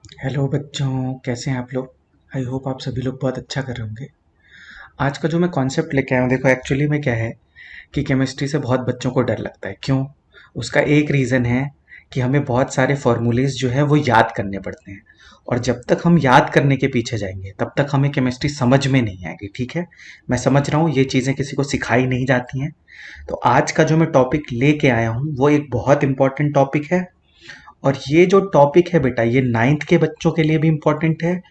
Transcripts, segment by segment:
Hello बच्चों, कैसे हैं आप लोग। आई होप आप सभी लोग बहुत अच्छा कर रहे होंगे। आज का जो मैं कॉन्सेप्ट लेके आया हूँ, देखो एक्चुअली में क्या है कि केमिस्ट्री से बहुत बच्चों को डर लगता है। क्यों? उसका एक रीज़न है कि हमें बहुत सारे फॉर्मूलेज जो है वो याद करने पड़ते हैं। और जब तक हम याद करने के पीछे जाएंगे तब तक हमें केमिस्ट्री समझ में नहीं आएगी। ठीक है, मैं समझ रहा हूँ ये चीज़ें किसी को सिखाई नहीं जाती हैं। तो आज का जो मैं टॉपिक लेके आया हूँ वो एक बहुत इंपॉर्टेंट टॉपिक है। और ये जो टॉपिक है बेटा, ये नाइन्थ के बच्चों के लिए भी इम्पोर्टेंट है,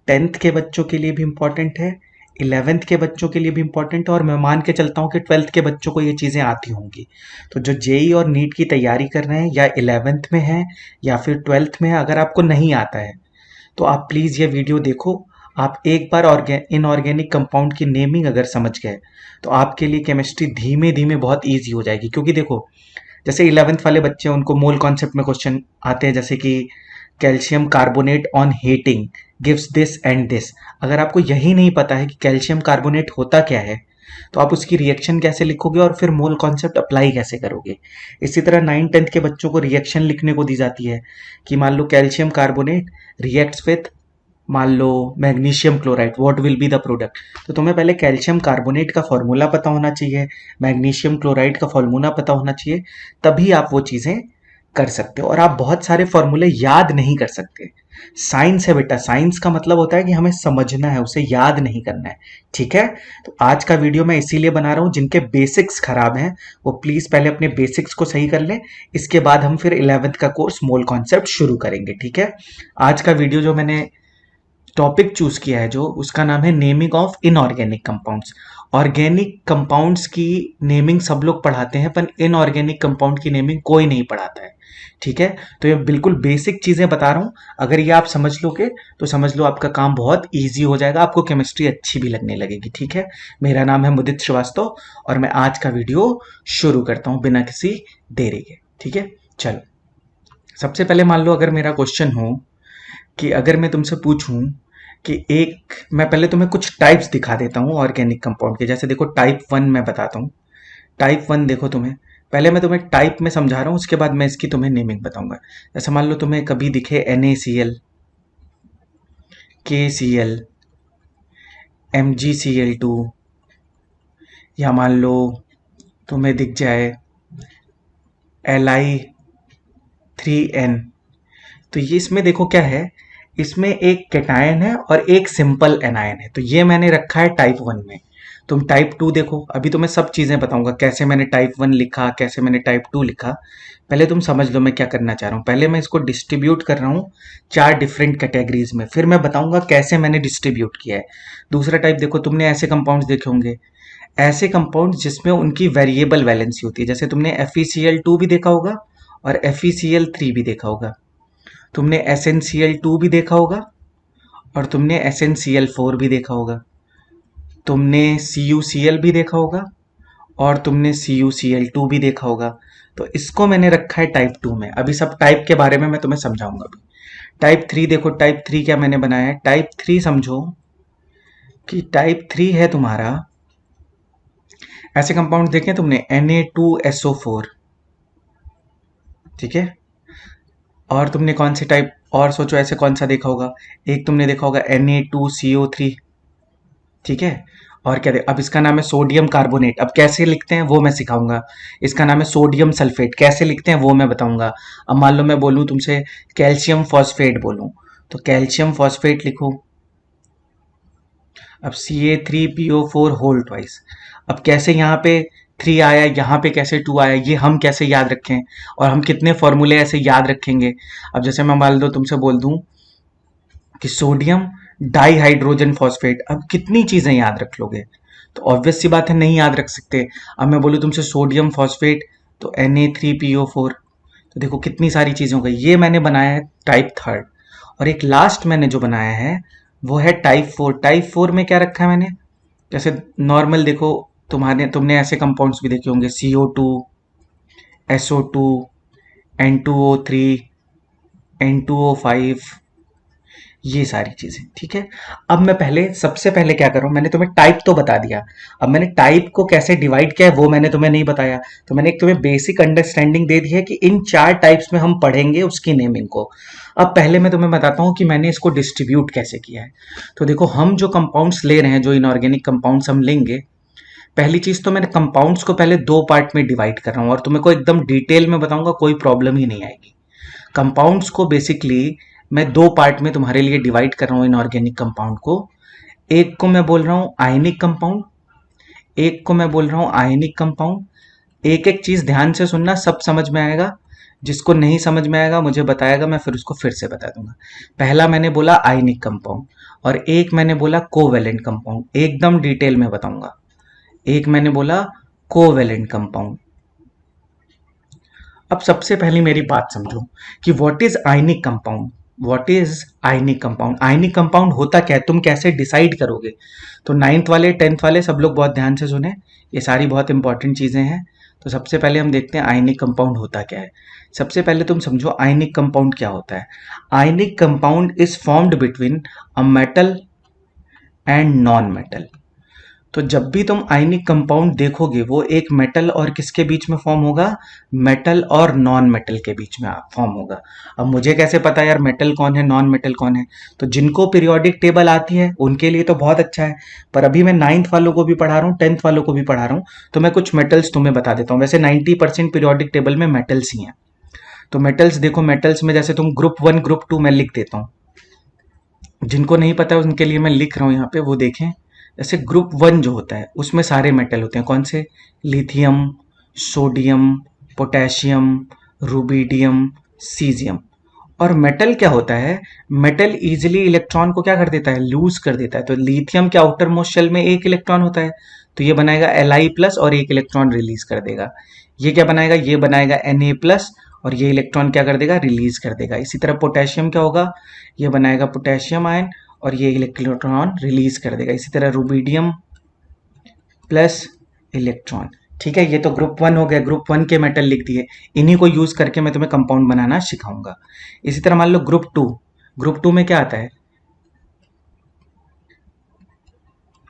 टेंथ के बच्चों के लिए भी इम्पोर्टेंट है, इलेवेंथ के बच्चों के लिए भी इम्पोर्टेंट है, और मैं मान के चलता हूँ कि ट्वेल्थ के बच्चों को ये चीज़ें आती होंगी। तो जो जेई और नीट की तैयारी कर रहे हैं, या इलेवेंथ में है या फिर ट्वेल्थ में है, अगर आपको नहीं आता है तो आप प्लीज़ ये वीडियो देखो। आप एक बार इनऑर्गेनिक कंपाउंड की नेमिंग अगर समझ गए तो आपके लिए केमिस्ट्री धीमे धीमे बहुत ईजी हो जाएगी। क्योंकि देखो, जैसे इलेवेंथ वाले बच्चे हैं, उनको मोल कॉन्सेप्ट में क्वेश्चन आते हैं, जैसे कि calcium carbonate on heating gives this and this. अगर आपको यही नहीं पता है कि कैल्शियम कार्बोनेट होता क्या है, तो आप उसकी रिएक्शन कैसे लिखोगे और फिर मोल कॉन्सेप्ट अप्लाई कैसे करोगे। इसी तरह 9 10th के बच्चों को रिएक्शन लिखने को दी जाती है कि मान लो कैल्शियम कार्बोनेट रिएक्ट्स विथ, मान लो, magnesium chloride, what will be the product. तो तुम्हें पहले कैल्शियम कार्बोनेट का फॉर्मूला पता होना चाहिए, मैग्नीशियम क्लोराइड का फॉर्मूला पता होना चाहिए, तभी आप वो चीज़ें कर सकते हो। और आप बहुत सारे फॉर्मूले याद नहीं कर सकते। साइंस है बेटा, साइंस का मतलब होता है कि हमें समझना है, उसे याद नहीं करना है। ठीक है, तो आज का वीडियो मैं इसीलिए बना रहा हूं, जिनके बेसिक्स खराब हैं वो प्लीज पहले अपने बेसिक्स को सही कर लें। इसके बाद हम फिर इलेवेंथ का कोर्स मोल कॉन्सेप्ट शुरू करेंगे। ठीक है, आज का वीडियो जो मैंने टॉपिक चूज किया है, जो उसका नाम है naming of inorganic compounds. Organic compounds की नेमिंग सब लोग पढ़ाते हैं, पर इनऑर्गेनिक कंपाउंड की नेमिंग कोई नहीं पढ़ाता है। ठीक है, तो ये बिल्कुल बेसिक चीजें बता रहा हूं। अगर ये आप समझ लोगे तो समझ लो आपका काम बहुत इजी हो जाएगा, आपको केमिस्ट्री अच्छी भी लगने लगेगी। ठीक है, मेरा नाम है मुदित श्रीवास्तव और मैं आज का वीडियो शुरू करता हूं बिना किसी देरी के। ठीक है, चलो। सबसे पहले मान लो अगर मेरा क्वेश्चन हो कि अगर मैं तुमसे पूछूं कि एक, मैं पहले तुम्हें कुछ टाइप्स दिखा देता हूँ ऑर्गेनिक कंपाउंड के। जैसे देखो, टाइप वन मैं बताता हूँ। टाइप वन देखो, तुम्हें पहले मैं तुम्हें टाइप में समझा रहा हूँ, उसके बाद मैं इसकी तुम्हें नेमिंग बताऊंगा। जैसे मान लो तुम्हें कभी दिखे NaCl, KCl, MgCl2, या मान लो तुम्हें दिख जाए Li3n। तो ये इसमें देखो क्या है, इसमें एक कैटायन है और एक सिंपल एनायन है। तो ये मैंने रखा है टाइप वन में। तुम टाइप टू देखो, अभी तुम्हें सब चीजें बताऊंगा, कैसे मैंने टाइप वन लिखा, कैसे मैंने टाइप टू लिखा। पहले तुम समझ लो मैं क्या करना चाह रहा हूँ। पहले मैं इसको डिस्ट्रीब्यूट कर रहा हूँ चार डिफरेंट कैटेगरीज में, फिर मैं बताऊंगा कैसे मैंने डिस्ट्रीब्यूट किया है। दूसरा टाइप देखो, तुमने ऐसे कंपाउंड्स देखे होंगे, ऐसे कंपाउंड जिसमें उनकी वेरिएबल वैलेंसी होती है। जैसे तुमने FeCl2 भी देखा होगा और FeCl3 भी देखा होगा। तुमने SnCl2 भी देखा होगा और तुमने SnCl4 भी देखा होगा। तुमने CuCl भी देखा होगा और तुमने CuCl2 भी देखा होगा। तो इसको मैंने रखा है टाइप टू में। अभी सब टाइप के बारे में मैं तुम्हें समझाऊंगा। अभी टाइप थ्री देखो, टाइप थ्री क्या मैंने बनाया है। टाइप थ्री समझो कि टाइप थ्री है तुम्हारा, ऐसे कंपाउंड देखे तुमने Na2SO4। ठीक है, और तुमने कौन से टाइप और सोचो ऐसे कौन सा देखा होगा। एक तुमने देखा होगा Na2CO3। ठीक है, और क्या अब इसका नाम है सोडियम कार्बोनेट। अब कैसे लिखते हैं वो मैं सिखाऊंगा। इसका नाम है सोडियम सल्फेट, कैसे लिखते हैं वो मैं बताऊंगा। अब मान लो मैं बोलूं तुमसे कैल्शियम फॉस्फेट बोलूं, तो कैल्शियम फॉस्फेट लिखो। अब Ca3PO4 होल ट्वाइस। अब कैसे यहाँ पे थ्री आया, यहाँ पे कैसे टू आया, ये हम कैसे याद रखें, और हम कितने फॉर्मूले ऐसे याद रखेंगे। अब जैसे मैं मान लो तुमसे बोल दूं कि सोडियम डाइहाइड्रोजन फॉस्फेट, अब कितनी चीजें याद रख लोगे। तो ऑब्वियस सी बात है नहीं याद रख सकते। अब मैं बोलूँ तुमसे सोडियम फॉस्फेट, तो Na3PO4। तो देखो कितनी सारी चीजें हो गई। ये मैंने बनाया है टाइप थर्ड। और एक लास्ट मैंने जो बनाया है वो है टाइप फोर। टाइप फोर में क्या रखा है मैंने, जैसे नॉर्मल देखो, तुमने ऐसे कंपाउंड्स भी देखे होंगे, CO2, SO2, N2O3, N2O5, ये सारी चीजें, ठीक है। अब मैं पहले सबसे पहले क्या कर रहा हूं, मैंने तुम्हें टाइप तो बता दिया। अब मैंने टाइप को कैसे डिवाइड किया है वो मैंने तुम्हें नहीं बताया। तो मैंने एक तुम्हें बेसिक अंडरस्टैंडिंग दे दी है कि इन 4 टाइप्स में हम पढ़ेंगे उसकी नेमिंग को। अब पहले मैं तुम्हें बताता हूं कि मैंने इसको डिस्ट्रीब्यूट कैसे किया है। तो देखो, हम जो कंपाउंड्स ले रहे हैं, जो इनऑर्गेनिक कंपाउंड्स हम लेंगे, पहली चीज तो मैंने कंपाउंड्स को पहले 2 पार्ट में डिवाइड कर रहा हूं, और तुम्हें को एकदम डिटेल में बताऊंगा, कोई प्रॉब्लम ही नहीं आएगी। कंपाउंड्स को बेसिकली मैं 2 पार्ट में तुम्हारे लिए डिवाइड कर रहा हूं इनऑर्गेनिक कंपाउंड को। एक को मैं बोल रहा हूं आयनिक कंपाउंड, एक को मैं बोल रहा हूं आयनिक कंपाउंड। एक एक चीज ध्यान से सुनना, सब समझ में आएगा। जिसको नहीं समझ में आएगा मुझे बताएगा, मैं फिर उसको फिर से बता दूंगा। पहला मैंने बोला आयनिक कंपाउंड, और एक मैंने बोला कोवेलेंट कंपाउंड। एकदम डिटेल में बताऊंगा। एक मैंने बोला कोवेलेंट कंपाउंड। अब सबसे पहले मेरी बात समझो कि what is ionic compound. What is ionic compound, ionic compound होता क्या है, तुम कैसे डिसाइड करोगे। तो 9th वाले 10th वाले सब लोग बहुत ध्यान से सुने, ये सारी बहुत इंपॉर्टेंट चीजें हैं। तो सबसे पहले हम देखते हैं आयनिक कंपाउंड होता क्या है। सबसे पहले तुम समझो आयनिक कंपाउंड क्या होता है। Ionic compound is formed between a metal and non metal. तो जब भी तुम आयनिक कंपाउंड देखोगे वो एक मेटल और किसके बीच में फॉर्म होगा, मेटल और नॉन मेटल के बीच में फॉर्म होगा। अब मुझे कैसे पता यार मेटल कौन है नॉन मेटल कौन है। तो जिनको पीरियोडिक टेबल आती है उनके लिए तो बहुत अच्छा है, पर अभी मैं 9th वालों को भी पढ़ा रहा हूँ, 10th वालों को भी पढ़ा रहा हूँ, तो मैं कुछ मेटल्स तुम्हें बता देता हूँ। वैसे 90% पीरियोडिक टेबल में मेटल्स ही हैं। तो मेटल्स देखो, मेटल्स में जैसे तुम ग्रुप 1 ग्रुप 2 मैं लिख देता हूँ, जिनको नहीं पता उनके लिए मैं लिख रहा हूँ यहाँ पे, वो देखें। जैसे ग्रुप 1 जो होता है उसमें सारे मेटल होते हैं, कौन से, lithium, sodium, potassium, rubidium, caesium. और मेटल क्या होता है, मेटल इजीली इलेक्ट्रॉन को क्या कर देता है, लूज कर देता है। तो लिथियम के आउटर मोस्ट शेल में एक इलेक्ट्रॉन होता है, तो ये बनाएगा Li+ और एक इलेक्ट्रॉन रिलीज कर देगा। ये क्या बनाएगा, ये बनाएगा Na+, और ये इलेक्ट्रॉन क्या कर देगा, रिलीज कर देगा। इसी तरह पोटेशियम क्या होगा, ये बनाएगा पोटेशियम आयन और ये इलेक्ट्रॉन रिलीज कर देगा। इसी तरह रुबिडियम प्लस इलेक्ट्रॉन। ठीक है, ये तो ग्रुप 1 हो गया, ग्रुप 1 के मेटल लिख दिए। इन्हीं को यूज करके मैं तुम्हें कंपाउंड बनाना सिखाऊंगा। इसी तरह मान लो ग्रुप 2, ग्रुप 2 में क्या आता है,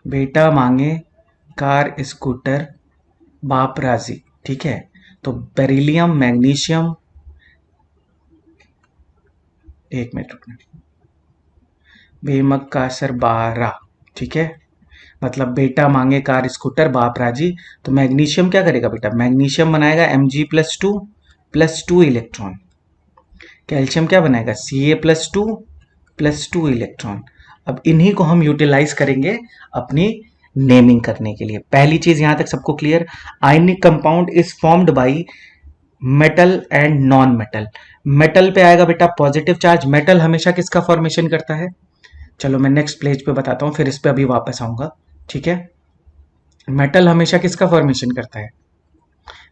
बेटा मांगे कार स्कूटर बाप राजी। ठीक है, तो बेरिलियम, मैग्नीशियम, एक मिनट रुकना, बेमक का असर 12। ठीक है, मतलब बेटा मांगे कार स्कूटर बाप राजी। तो मैग्नीशियम क्या करेगा बेटा, मैग्नीशियम बनाएगा Mg+2 इलेक्ट्रॉन। कैल्शियम क्या बनाएगा, Ca+2 इलेक्ट्रॉन। अब इन्हीं को हम यूटिलाइज करेंगे अपनी नेमिंग करने के लिए। पहली चीज यहां तक सबको clear, ionic compound is formed by metal and non metal. Metal पे आएगा बेटा पॉजिटिव चार्ज। मेटल हमेशा किसका फॉर्मेशन करता है, चलो मैं नेक्स्ट पेज पे बताता हूं, फिर इस पे अभी वापस आऊंगा। ठीक है, मेटल हमेशा किसका फॉर्मेशन करता है,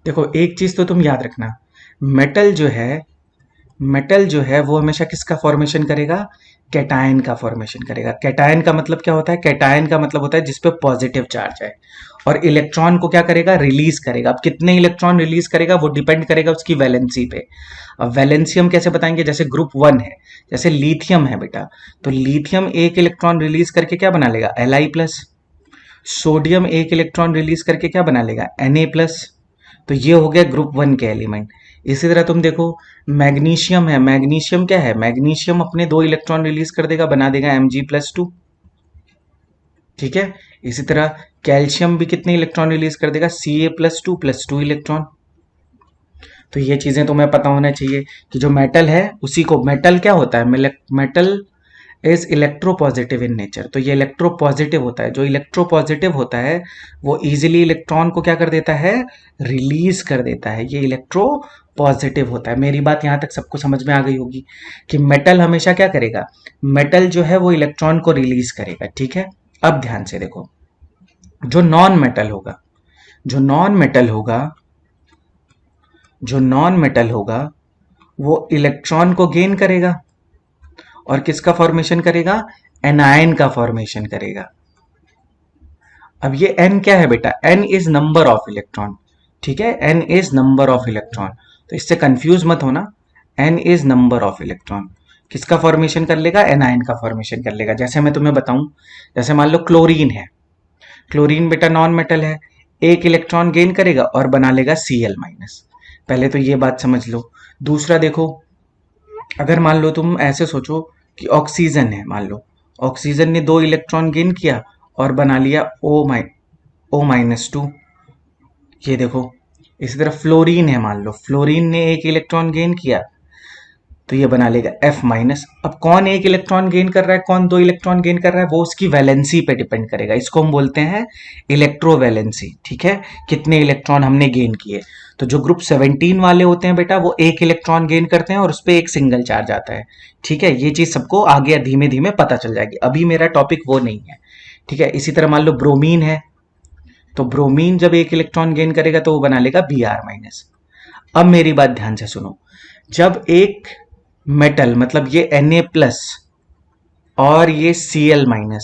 देखो एक चीज तो तुम याद रखना, मेटल जो है, मेटल जो है वो हमेशा किसका फॉर्मेशन करेगा, कैटायन का फॉर्मेशन करेगा। कैटायन का मतलब क्या होता है, कैटायन का मतलब होता है जिसपे पॉजिटिव चार्ज है, और इलेक्ट्रॉन को क्या करेगा, रिलीज करेगा। अब कितने इलेक्ट्रॉन रिलीज करेगा वो डिपेंड करेगा उसकी वैलेंसी पे। अब वैलेंसी हम कैसे बताएंगे, जैसे ग्रुप 1 है, जैसे लिथियम है बेटा, तो लिथियम एक इलेक्ट्रॉन रिलीज करके क्या बना लेगा, Li+। सोडियम एक इलेक्ट्रॉन रिलीज करके क्या बना लेगा, Na+। तो ये हो गया ग्रुप 1 के एलिमेंट। इसी तरह तुम देखो मैग्नीशियम है, मैग्नीशियम क्या है, मैग्नीशियम अपने 2 इलेक्ट्रॉन रिलीज कर देगा, बना देगा Mg+2। ठीक है, इसी तरह कैल्शियम भी कितने इलेक्ट्रॉन रिलीज कर देगा, Ca+2 इलेक्ट्रॉन। तो ये चीजें तुम्हें पता होना चाहिए कि जो मेटल है उसी को, मेटल क्या होता है, metal is electropositive in nature. तो ये इलेक्ट्रोपॉजिटिव होता है, जो इलेक्ट्रोपॉजिटिव होता है वो इजीली इलेक्ट्रॉन को क्या कर देता है, रिलीज कर देता है। ये इलेक्ट्रोपॉजिटिव होता है। मेरी बात यहां तक सबको समझ में आ गई होगी कि मेटल हमेशा क्या करेगा, मेटल जो है वो इलेक्ट्रॉन को रिलीज करेगा। ठीक है, अब ध्यान से देखो, जो नॉन मेटल होगा, जो नॉन मेटल होगा, जो नॉन मेटल होगा वो इलेक्ट्रॉन को गेन करेगा और किसका फॉर्मेशन करेगा, एनायन का फॉर्मेशन करेगा। अब ये एन क्या है बेटा, n is number of electron. ठीक है, n is number of electron, तो इससे कंफ्यूज मत होना, n is number of electron. किसका फॉर्मेशन कर लेगा, एनायन का फॉर्मेशन कर लेगा। जैसे मैं तुम्हें बताऊं, जैसे मान लो क्लोरीन है, क्लोरीन बेटा नॉन मेटल है, एक इलेक्ट्रॉन गेन करेगा और बना लेगा Cl-। पहले तो ये बात समझ लो। दूसरा देखो, अगर मान लो तुम ऐसे सोचो कि ऑक्सीजन है, मान लो ऑक्सीजन ने 2 इलेक्ट्रॉन गेन किया और बना लिया O-2। ये देखो, इसी तरह फ्लोरीन है, मान लो फ्लोरीन ने 1 इलेक्ट्रॉन गेन किया तो ये बना लेगा F-। अब कौन 1 इलेक्ट्रॉन गेन कर रहा है, कौन 2 इलेक्ट्रॉन गेन कर रहा है, वो उसकी वैलेंसी पे डिपेंड करेगा। इसको हम बोलते हैं इलेक्ट्रोवैलेंसी। ठीक है, कितने इलेक्ट्रॉन हमने गेन किए। तो जो ग्रुप 17 वाले होते हैं बेटा, वो 1 इलेक्ट्रॉन गेन करते हैं और उस पर एक सिंगल चार्ज आता है। ठीक है, ये चीज सबको आगे धीमे धीमे पता चल जाएगी, अभी मेरा टॉपिक वो नहीं है। ठीक है, इसी तरह मान लो ब्रोमीन है, तो ब्रोमीन जब 1 इलेक्ट्रॉन गेन करेगा तो वो बना लेगा Br-। अब मेरी बात ध्यान से सुनो, जब एक मेटल मतलब ये Na+ और ये Cl-,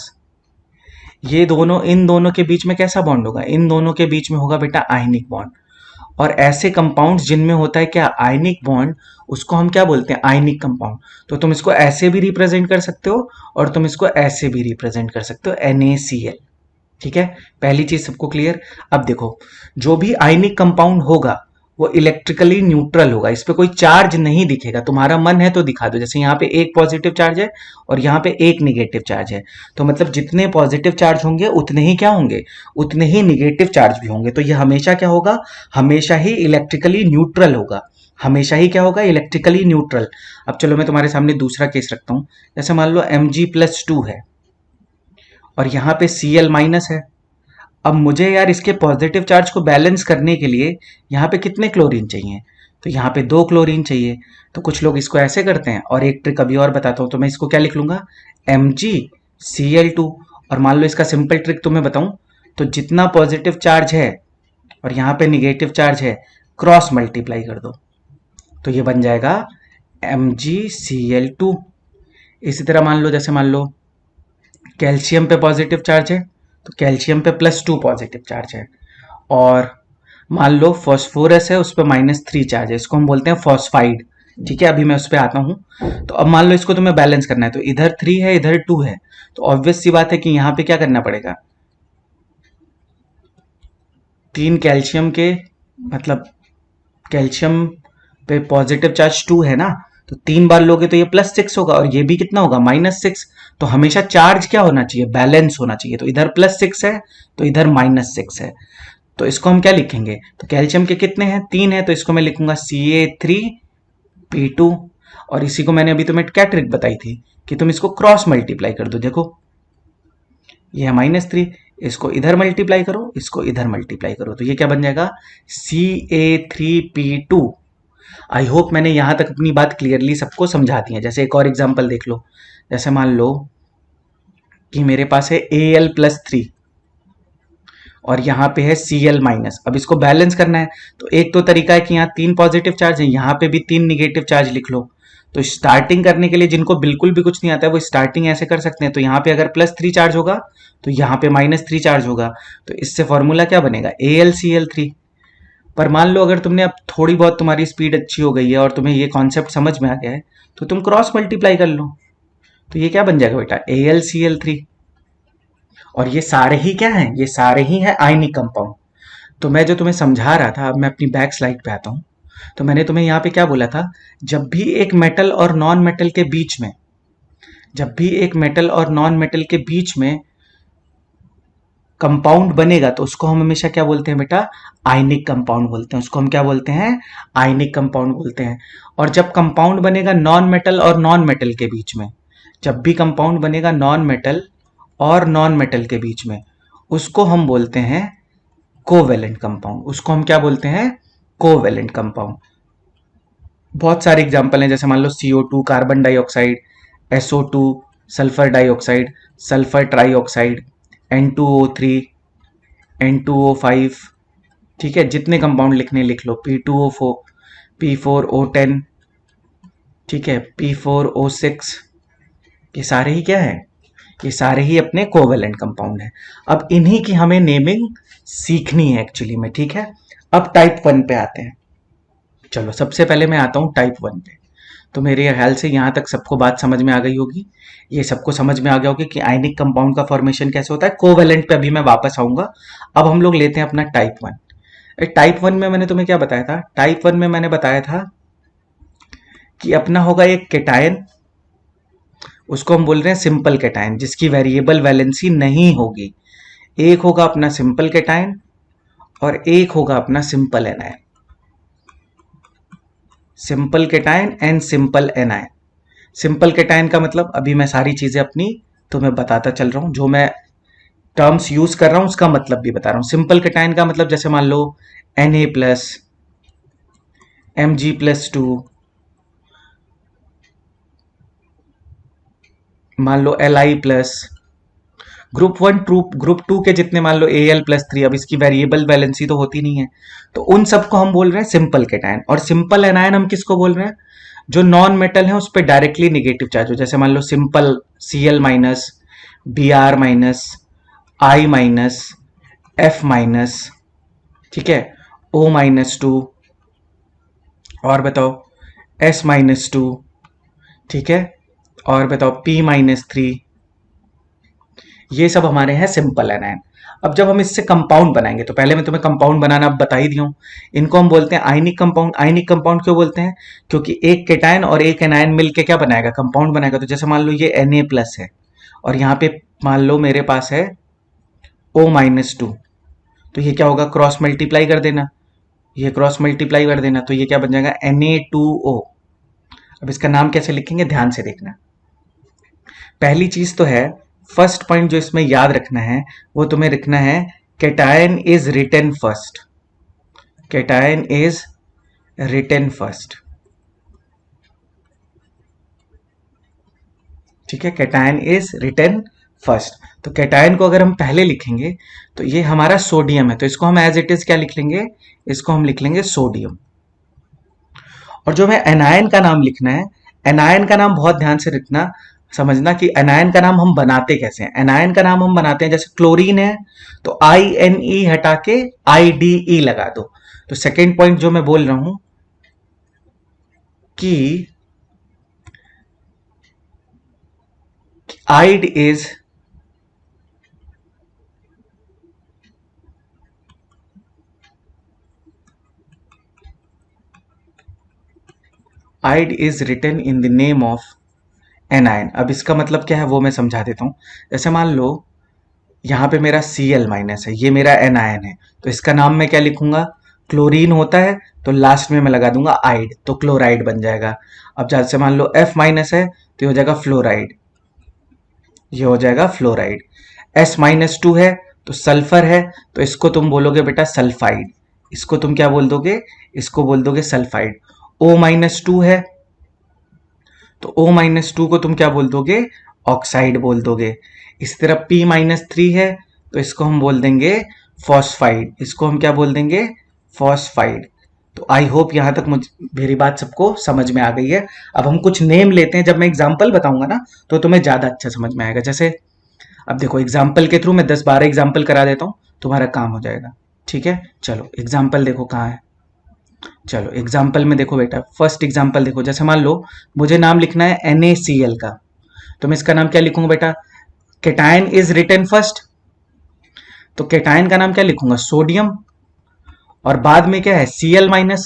ये दोनों, इन दोनों के बीच में कैसा बॉन्ड होगा, इन दोनों के बीच में होगा बेटा आयनिक बॉन्ड। और ऐसे कंपाउंड्स जिनमें होता है क्या, आयनिक बॉन्ड, उसको हम क्या बोलते हैं, आयनिक कंपाउंड। तो तुम इसको ऐसे भी रिप्रेजेंट कर सकते हो और तुम इसको ऐसे भी रिप्रेजेंट कर सकते हो, NaCl। ठीक है, पहली चीज सबको क्लियर। अब देखो, जो भी आयनिक कंपाउंड होगा वो इलेक्ट्रिकली न्यूट्रल होगा, इस पे कोई चार्ज नहीं दिखेगा। तुम्हारा मन है तो दिखा दो, जैसे यहाँ पे एक पॉजिटिव चार्ज है और यहाँ पे एक निगेटिव चार्ज है, तो मतलब जितने पॉजिटिव चार्ज होंगे उतने ही क्या होंगे, उतने ही निगेटिव चार्ज भी होंगे। तो ये हमेशा क्या होगा, हमेशा ही इलेक्ट्रिकली न्यूट्रल होगा, हमेशा ही क्या होगा, इलेक्ट्रिकली न्यूट्रल। अब चलो मैं तुम्हारे सामने दूसरा केस रखता हूं, जैसे मान लो Mg+2 है और यहाँ पे Cl- है। अब मुझे यार इसके पॉजिटिव चार्ज को बैलेंस करने के लिए यहाँ पे कितने क्लोरीन चाहिए, तो यहाँ पे 2 क्लोरीन चाहिए। तो कुछ लोग इसको ऐसे करते हैं, और एक ट्रिक अभी और बताता हूँ। तो मैं इसको क्या लिख लूंगा, MgCl2। और मान लो इसका सिंपल ट्रिक तुम्हें बताऊं, तो जितना पॉजिटिव चार्ज है और यहाँ पे निगेटिव चार्ज है, क्रॉस मल्टीप्लाई कर दो तो ये बन जाएगा MgCl2। इसी तरह मान लो, जैसे मान लो कैल्शियम पे पॉजिटिव चार्ज है, तो कैल्शियम पे +2 पॉजिटिव चार्ज है। और मान लो फॉस्फोरस है, उस पर -3 चार्ज है, इसको हम बोलते हैं फॉस्फाइड। ठीक है, अभी मैं उस पर आता हूँ। तो अब मान लो इसको तुम्हें बैलेंस करना है, तो इधर 3 है, इधर 2 है, तो ऑब्वियस सी बात है कि यहाँ पे क्या करना पड़ेगा, 3 कैल्शियम के, मतलब कैल्शियम पे पॉजिटिव चार्ज 2 है ना, तो 3 बार लोगे तो ये +6 होगा और ये भी कितना होगा, -6। तो हमेशा चार्ज क्या होना चाहिए, बैलेंस होना चाहिए। तो इधर +6 है तो इधर -6 है, तो इसको हम क्या लिखेंगे, तो कैल्शियम के कितने हैं, 3 है, तो इसको मैं लिखूंगा Ca3P2। और इसी को मैंने अभी तुम्हें क्या ट्रिक बताई थी कि तुम इसको क्रॉस मल्टीप्लाई कर दो। देखो ये है -3, इसको इधर मल्टीप्लाई करो, इसको इधर मल्टीप्लाई करो, तो ये क्या बन जाएगा, Ca3P2। आई होप मैंने यहां तक अपनी बात क्लियरली सबको समझा दी है। जैसे एक और एग्जांपल देख लो, जैसे मान लो कि मेरे पास है Al+3 और यहाँ पे है Cl-। अब इसको बैलेंस करना है, तो एक तो तरीका है कि यहाँ 3 पॉजिटिव चार्ज है, यहाँ पे भी 3 निगेटिव चार्ज लिख लो। तो स्टार्टिंग करने के लिए जिनको बिल्कुल भी कुछ नहीं आता है वो स्टार्टिंग ऐसे कर सकते हैं। तो यहाँ पे अगर +3 चार्ज होगा तो यहाँ पे -3 चार्ज होगा, तो इससे फॉर्मूला क्या बनेगा, AlCl3। पर मान लो अगर तुमने अब थोड़ी बहुत तुम्हारी स्पीड अच्छी हो गई है और तुम्हें ये कॉन्सेप्ट समझ में आ गया है, तो तुम क्रॉस मल्टीप्लाई कर लो, तो ये क्या बन जाएगा बेटा, AlCl3। और ये सारे ही क्या हैं, ये सारे ही हैं आयनिक कंपाउंड। तो मैं जो तुम्हें समझा रहा था, अब मैं अपनी बैक स्लाइड पे आता हूँ। तो मैंने तुम्हें यहाँ पे क्या बोला था, जब भी एक मेटल और नॉन मेटल के बीच में, जब भी एक मेटल और नॉन मेटल के बीच में कंपाउंड बनेगा तो उसको हम हमेशा क्या बोलते हैं बेटा, आयनिक कंपाउंड बोलते हैं। उसको हम क्या बोलते हैं, आयनिक कंपाउंड बोलते हैं। और जब कंपाउंड बनेगा नॉन मेटल और नॉन मेटल के बीच में, जब भी कंपाउंड बनेगा नॉन मेटल और नॉन मेटल के बीच में, उसको हम बोलते हैं कोवेलेंट कंपाउंड। उसको हम क्या बोलते हैं, कोवेलेंट कंपाउंड। बहुत सारे एग्जांपल हैं, जैसे मान लो CO2 carbon dioxide, SO2 sulphur dioxide, sulphur trioxide, N2O3, N2O5। ठीक है, जितने कंपाउंड लिखने लिख लो, P2O4, P4O10, ठीक है, P4O6, ये सारे ही क्या है, ये सारे ही अपने कोवेलेंट कंपाउंड हैं। अब इन्हीं की हमें नेमिंग सीखनी है एक्चुअली में। ठीक है, अब टाइप 1 पे आते हैं। चलो सबसे पहले मैं आता हूं टाइप 1 पे। तो मेरे ख्याल से यहाँ तक सबको बात समझ में आ गई होगी। ये सबको समझ में आ गया होगा कि आयनिक कंपाउंड का फॉर्मेशन कैसे होता है। कोवेलेंट पे अभी मैं वापस आऊंगा। अब हम लोग लेते हैं अपना टाइप वन। टाइप वन में मैंने तुम्हें क्या बताया था? टाइप वन में मैंने बताया था कि अपना होगा एक केटायन, उसको हम बोल रहे हैं सिंपल केटायन, जिसकी वेरिएबल वैलेंसी नहीं होगी। एक होगा अपना सिंपल केटायन और एक होगा अपना simple anion. Simple cation and simple anion. Simple cation का मतलब अभी मैं सारी चीजें अपनी तुम्हें बताता चल रहा हूं, जो मैं टर्म्स यूज कर रहा हूं उसका मतलब भी बता रहा हूं। सिंपल केटायन का मतलब जैसे मान लो Na प्लस, Mg+2, मान लो Li plus, group one group two के जितने मान लो Al+3, अब इसकी वेरिएबल बैलेंसी तो होती नहीं है, तो उन सबको हम बोल रहे हैं सिंपल केटायन। और सिंपल एनायन हम किसको बोल रहे हैं? जो नॉन मेटल है उस पर डायरेक्टली निगेटिव चार्ज हो, जैसे मान लो simple Cl minus, Br minus, I minus, F minus, ठीक है, O-2, और बताओ S-2, ठीक है, और बताओ P-3। ये सब हमारे हैं सिंपल एनायन। अब जब हम इससे कंपाउंड बनाएंगे, तो पहले मैं तुम्हें कंपाउंड बनाना अब बता ही दिया हूं। इनको हम बोलते हैं आयनिक कंपाउंड। आयनिक कंपाउंड क्यों बोलते हैं? क्योंकि एक केटायन और एक एनायन मिलके क्या बनाएगा? कंपाउंड बनाएगा। तो जैसे मान लो ये Na+ है और यहाँ पे मान लो मेरे पास है O-2, तो ये क्या होगा? क्रॉस मल्टीप्लाई कर देना, ये क्रॉस मल्टीप्लाई कर देना, तो ये क्या बन जाएगा? Na2O। अब इसका नाम कैसे लिखेंगे ध्यान से देखना। पहली चीज तो है, फर्स्ट पॉइंट जो इसमें याद रखना है वो तुम्हें रखना है, cation is written first. Cation is written first, ठीक है, केटायन इज रिटन फर्स्ट। तो केटायन को अगर हम पहले लिखेंगे तो ये हमारा सोडियम है, तो इसको हम एज इट इज क्या लिख लेंगे? इसको हम लिख लेंगे सोडियम। और जो हमें एनायन का नाम लिखना है, एनायन का नाम बहुत ध्यान से रखना, समझना कि एनायन का नाम हम बनाते कैसे हैं। एनायन का नाम हम बनाते हैं, जैसे क्लोरीन है तो INE हटा के IDE लगा दो। तो सेकेंड पॉइंट जो मैं बोल रहा हूं कि ide is ide is written in the name of anion. अब इसका मतलब क्या है वो मैं समझा देता हूं। जैसे मान लो यहां पे मेरा Cl- है, ये मेरा एनायन है, तो इसका नाम मैं क्या लिखूंगा? क्लोरीन होता है तो लास्ट में मैं लगा दूंगा आइड, तो क्लोराइड बन जाएगा। अब जैसे मान लो F- है तो ये हो जाएगा फ्लोराइड, ये हो जाएगा फ्लोराइड। S-2 है तो सल्फर है, तो इसको तुम बोलोगे बेटा सल्फाइड। इसको तुम क्या बोल दोगे? इसको बोल दोगे सल्फाइड। O-2 है तो O-2 को तुम क्या बोल दोगे? ऑक्साइड बोल दोगे। इस तरह P-3 है तो इसको हम बोल देंगे फॉस्फाइड। इसको हम क्या बोल देंगे? फॉस्फाइड। तो आई होप यहां तक मेरी बात सबको समझ में आ गई है। अब हम कुछ नेम लेते हैं, जब मैं एग्जाम्पल बताऊंगा ना तो तुम्हें ज्यादा अच्छा समझ में आएगा। जैसे अब देखो, एग्जाम्पल के थ्रू मैं 10-12 एग्जाम्पल करा देता हूँ, तुम्हारा काम हो जाएगा, ठीक है। चलो एग्जाम्पल देखो कहाँ है। चलो एग्जाम्पल में देखो बेटा, फर्स्ट एग्जाम्पल देखो। जैसे मान लो मुझे नाम लिखना है NaCl का, तो मैं इसका नाम क्या लिखूंगा बेटा? केटायन इज रिटन फर्स्ट, तो केटायन का नाम क्या लिखूंगा? सोडियम। और बाद में क्या है? Cl-,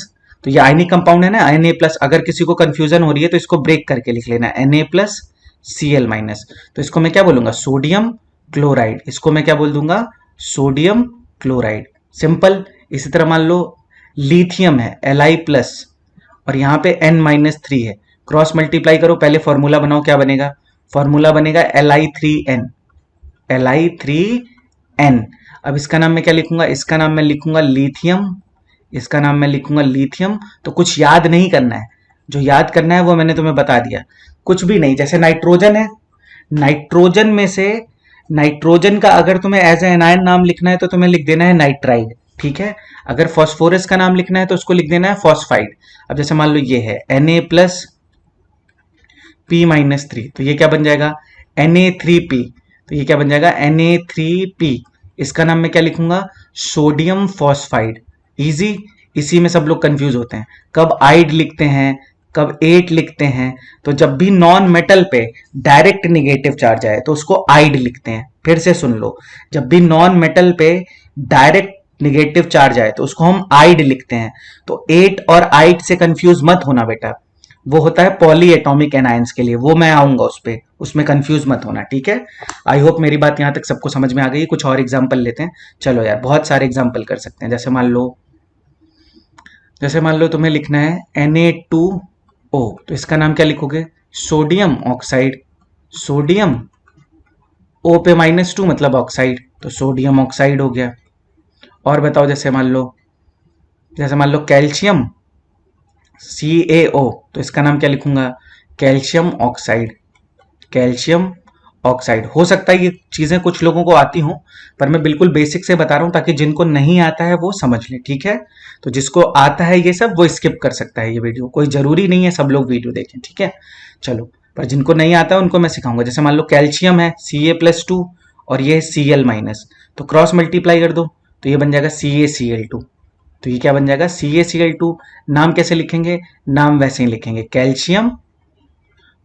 तो ये आयनिक कंपाउंड है ना, Na+। अगर किसी को कंफ्यूजन हो रही है तो इसको ब्रेक करके लिख लेना, Na+Cl-। तो इसको मैं क्या बोलूंगा? Sodium chloride. इसको मैं क्या बोल दूंगा? Sodium chloride. सिंपल। इसी तरह मान लो लिथियम है Li+, और यहाँ पे N-3 है, क्रॉस मल्टीप्लाई करो, पहले फॉर्मूला बनाओ, क्या बनेगा? फॉर्मूला बनेगा Li3n। Li3n। अब इसका नाम मैं क्या लिखूंगा? इसका नाम मैं लिखूंगा लिथियम। इसका नाम मैं लिखूंगा लिथियम। तो कुछ याद नहीं करना है, जो याद करना है वो मैंने तुम्हें बता दिया। कुछ भी नहीं। जैसे नाइट्रोजन है, नाइट्रोजन में से नाइट्रोजन का अगर तुम्हें एज ए एनायन नाम लिखना है तो तुम्हें लिख देना है नाइट्राइड, ठीक है। अगर फॉस्फोरस का नाम लिखना है तो उसको लिख देना है फॉस्फाइड। अब जैसे मान लो ये है Na+P-3, तो ये क्या बन जाएगा? Na3P। तो ये क्या बन जाएगा? Na3P। इसका नाम मैं क्या लिखूंगा? Sodium phosphide. इजी। इसी में सब लोग कंफ्यूज होते हैं, कब आइड लिखते हैं, कब 8 लिखते हैं? तो जब भी नॉन मेटल पे डायरेक्ट निगेटिव चार्ज आए तो उसको आइड लिखते हैं। फिर से सुन लो, जब भी नॉन मेटल पे डायरेक्ट निगेटिव चार्ज आए तो उसको हम आइड लिखते हैं। तो 8 और आइड से कंफ्यूज मत होना बेटा, वो होता है पॉली एटॉमिक एनायंस के लिए, वो मैं आऊंगा उस पे, उसमें कंफ्यूज मत होना, ठीक है। आई होप मेरी बात यहां तक सबको समझ में आ गई। कुछ और एग्जांपल लेते हैं। चलो यार, बहुत सारे एग्जांपल कर सकते हैं। जैसे मान लो तुम्हें लिखना है Na2O, तो इसका नाम क्या लिखोगे? Sodium oxide. सोडियम O पे -2 मतलब ऑक्साइड, तो सोडियम ऑक्साइड हो गया। और बताओ, जैसे मान लो कैल्शियम CaO, तो इसका नाम क्या लिखूंगा? Calcium oxide. Calcium oxide. हो सकता है ये चीजें कुछ लोगों को आती हों, पर मैं बिल्कुल बेसिक से बता रहा हूं ताकि जिनको नहीं आता है वो समझ ले, ठीक है। तो जिसको आता है ये सब वो स्किप कर सकता है ये वीडियो, कोई जरूरी नहीं है सब लोग वीडियो देखें, ठीक है। चलो, पर जिनको नहीं आता है उनको मैं सिखाऊंगा। जैसे मान लो कैल्शियम है Ca+2 और ये है Cl-, तो क्रॉस मल्टीप्लाई कर दो तो ये बन जाएगा CaCl2। तो ये क्या बन जाएगा? CaCl2। नाम कैसे लिखेंगे? नाम वैसे ही लिखेंगे, कैल्शियम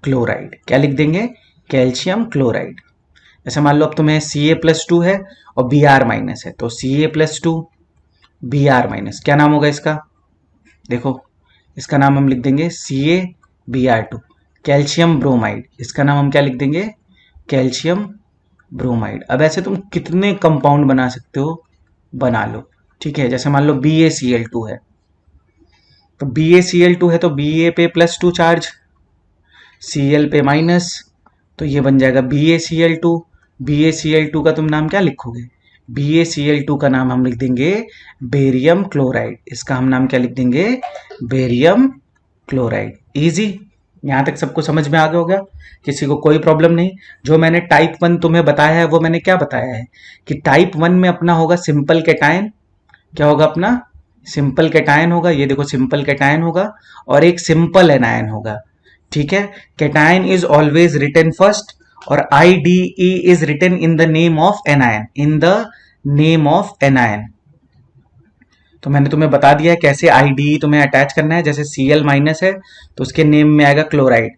क्लोराइड। क्या लिख देंगे? Calcium chloride. जैसे मान लो अब तुम्हें Ca+2 है और Br- है, तो Ca+2 Br-, क्या नाम होगा इसका? देखो, इसका नाम हम लिख देंगे CaBr2। कैल्शियम ब्रोमाइड, इसका नाम हम क्या लिख देंगे? Calcium bromide. अब ऐसे तुम कितने कंपाउंड बना सकते हो, बना लो, ठीक है। जैसे मान लो BaCl2 है, तो BaCl2 है तो Ba पे +2 चार्ज, Cl पे माइनस, तो ये बन जाएगा BaCl2। BaCl2 का तुम नाम क्या लिखोगे? BaCl2 का नाम हम लिख देंगे बेरियम क्लोराइड। इसका हम नाम क्या लिख देंगे? Barium chloride. इजी, यहां तक सबको समझ में आ गया होगा, किसी को कोई प्रॉब्लम नहीं। जो मैंने टाइप 1 तुम्हें बताया है वो मैंने क्या बताया है कि टाइप 1 में अपना होगा सिंपल कैटायन। क्या होगा अपना? सिंपल कैटायन होगा। ये देखो, सिंपल कैटायन होगा और एक सिंपल एनायन होगा, ठीक है। Cation is always written first और IDE is written in the name of anion, in the name of anion. तो मैंने तुम्हें बता दिया है कैसे IDE तुम्हें अटैच करना है। जैसे Cl- है तो उसके नेम में आएगा क्लोराइड,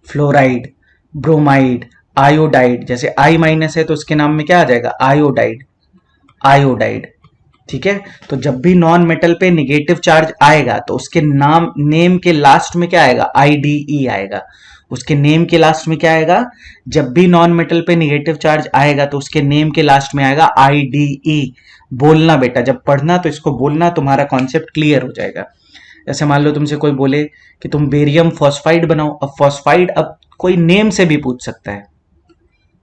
फ्लोराइड, ब्रोमाइड, आयोडाइड। जैसे I- है तो उसके नाम में क्या आ जाएगा? आयोडाइड, आयोडाइड, ठीक है। तो जब भी नॉन मेटल पे निगेटिव चार्ज आएगा तो उसके नाम नेम के लास्ट में क्या आएगा? IDE आएगा। उसके नेम के लास्ट में क्या आएगा? जब भी नॉन मेटल पे निगेटिव चार्ज आएगा तो उसके नेम के लास्ट में आएगा IDE। बोलना बेटा, जब पढ़ना तो इसको बोलना, तुम्हारा कॉन्सेप्ट क्लियर हो जाएगा। जैसे मान लो तुमसे कोई बोले कि तुम बेरियम फॉस्फाइड बनाओ। अब फॉस्फाइड अब कोई नेम से भी पूछ सकता है।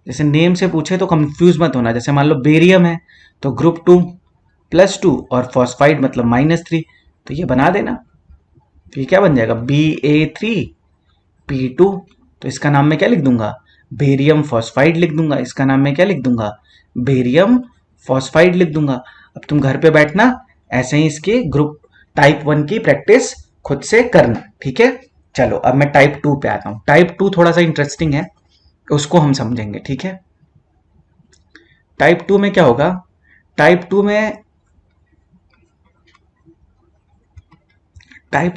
जैसे नेम से पूछे तो कंफ्यूज मत होना। जैसे मान लो बेरियम है तो ग्रुप 2+2 और फॉस्फाइड मतलब -3, तो ये बना देना। तो ये क्या बन जाएगा? Ba3P2। तो इसका नाम मैं क्या लिख दूंगा? बेरियम फॉस्फाइड लिख दूंगा। इसका नाम मैं क्या लिख दूंगा? बेरियम फॉस्फाइड लिख दूंगा। अब तुम घर पे बैठना ऐसे ही इसके ग्रुप टाइप 1 की प्रैक्टिस खुद से करना, ठीक है। चलो अब मैं टाइप 2 पे आता हूं। टाइप 2 थोड़ा सा इंटरेस्टिंग है, उसको हम समझेंगे, ठीक है। टाइप 2 में क्या होगा? टाइप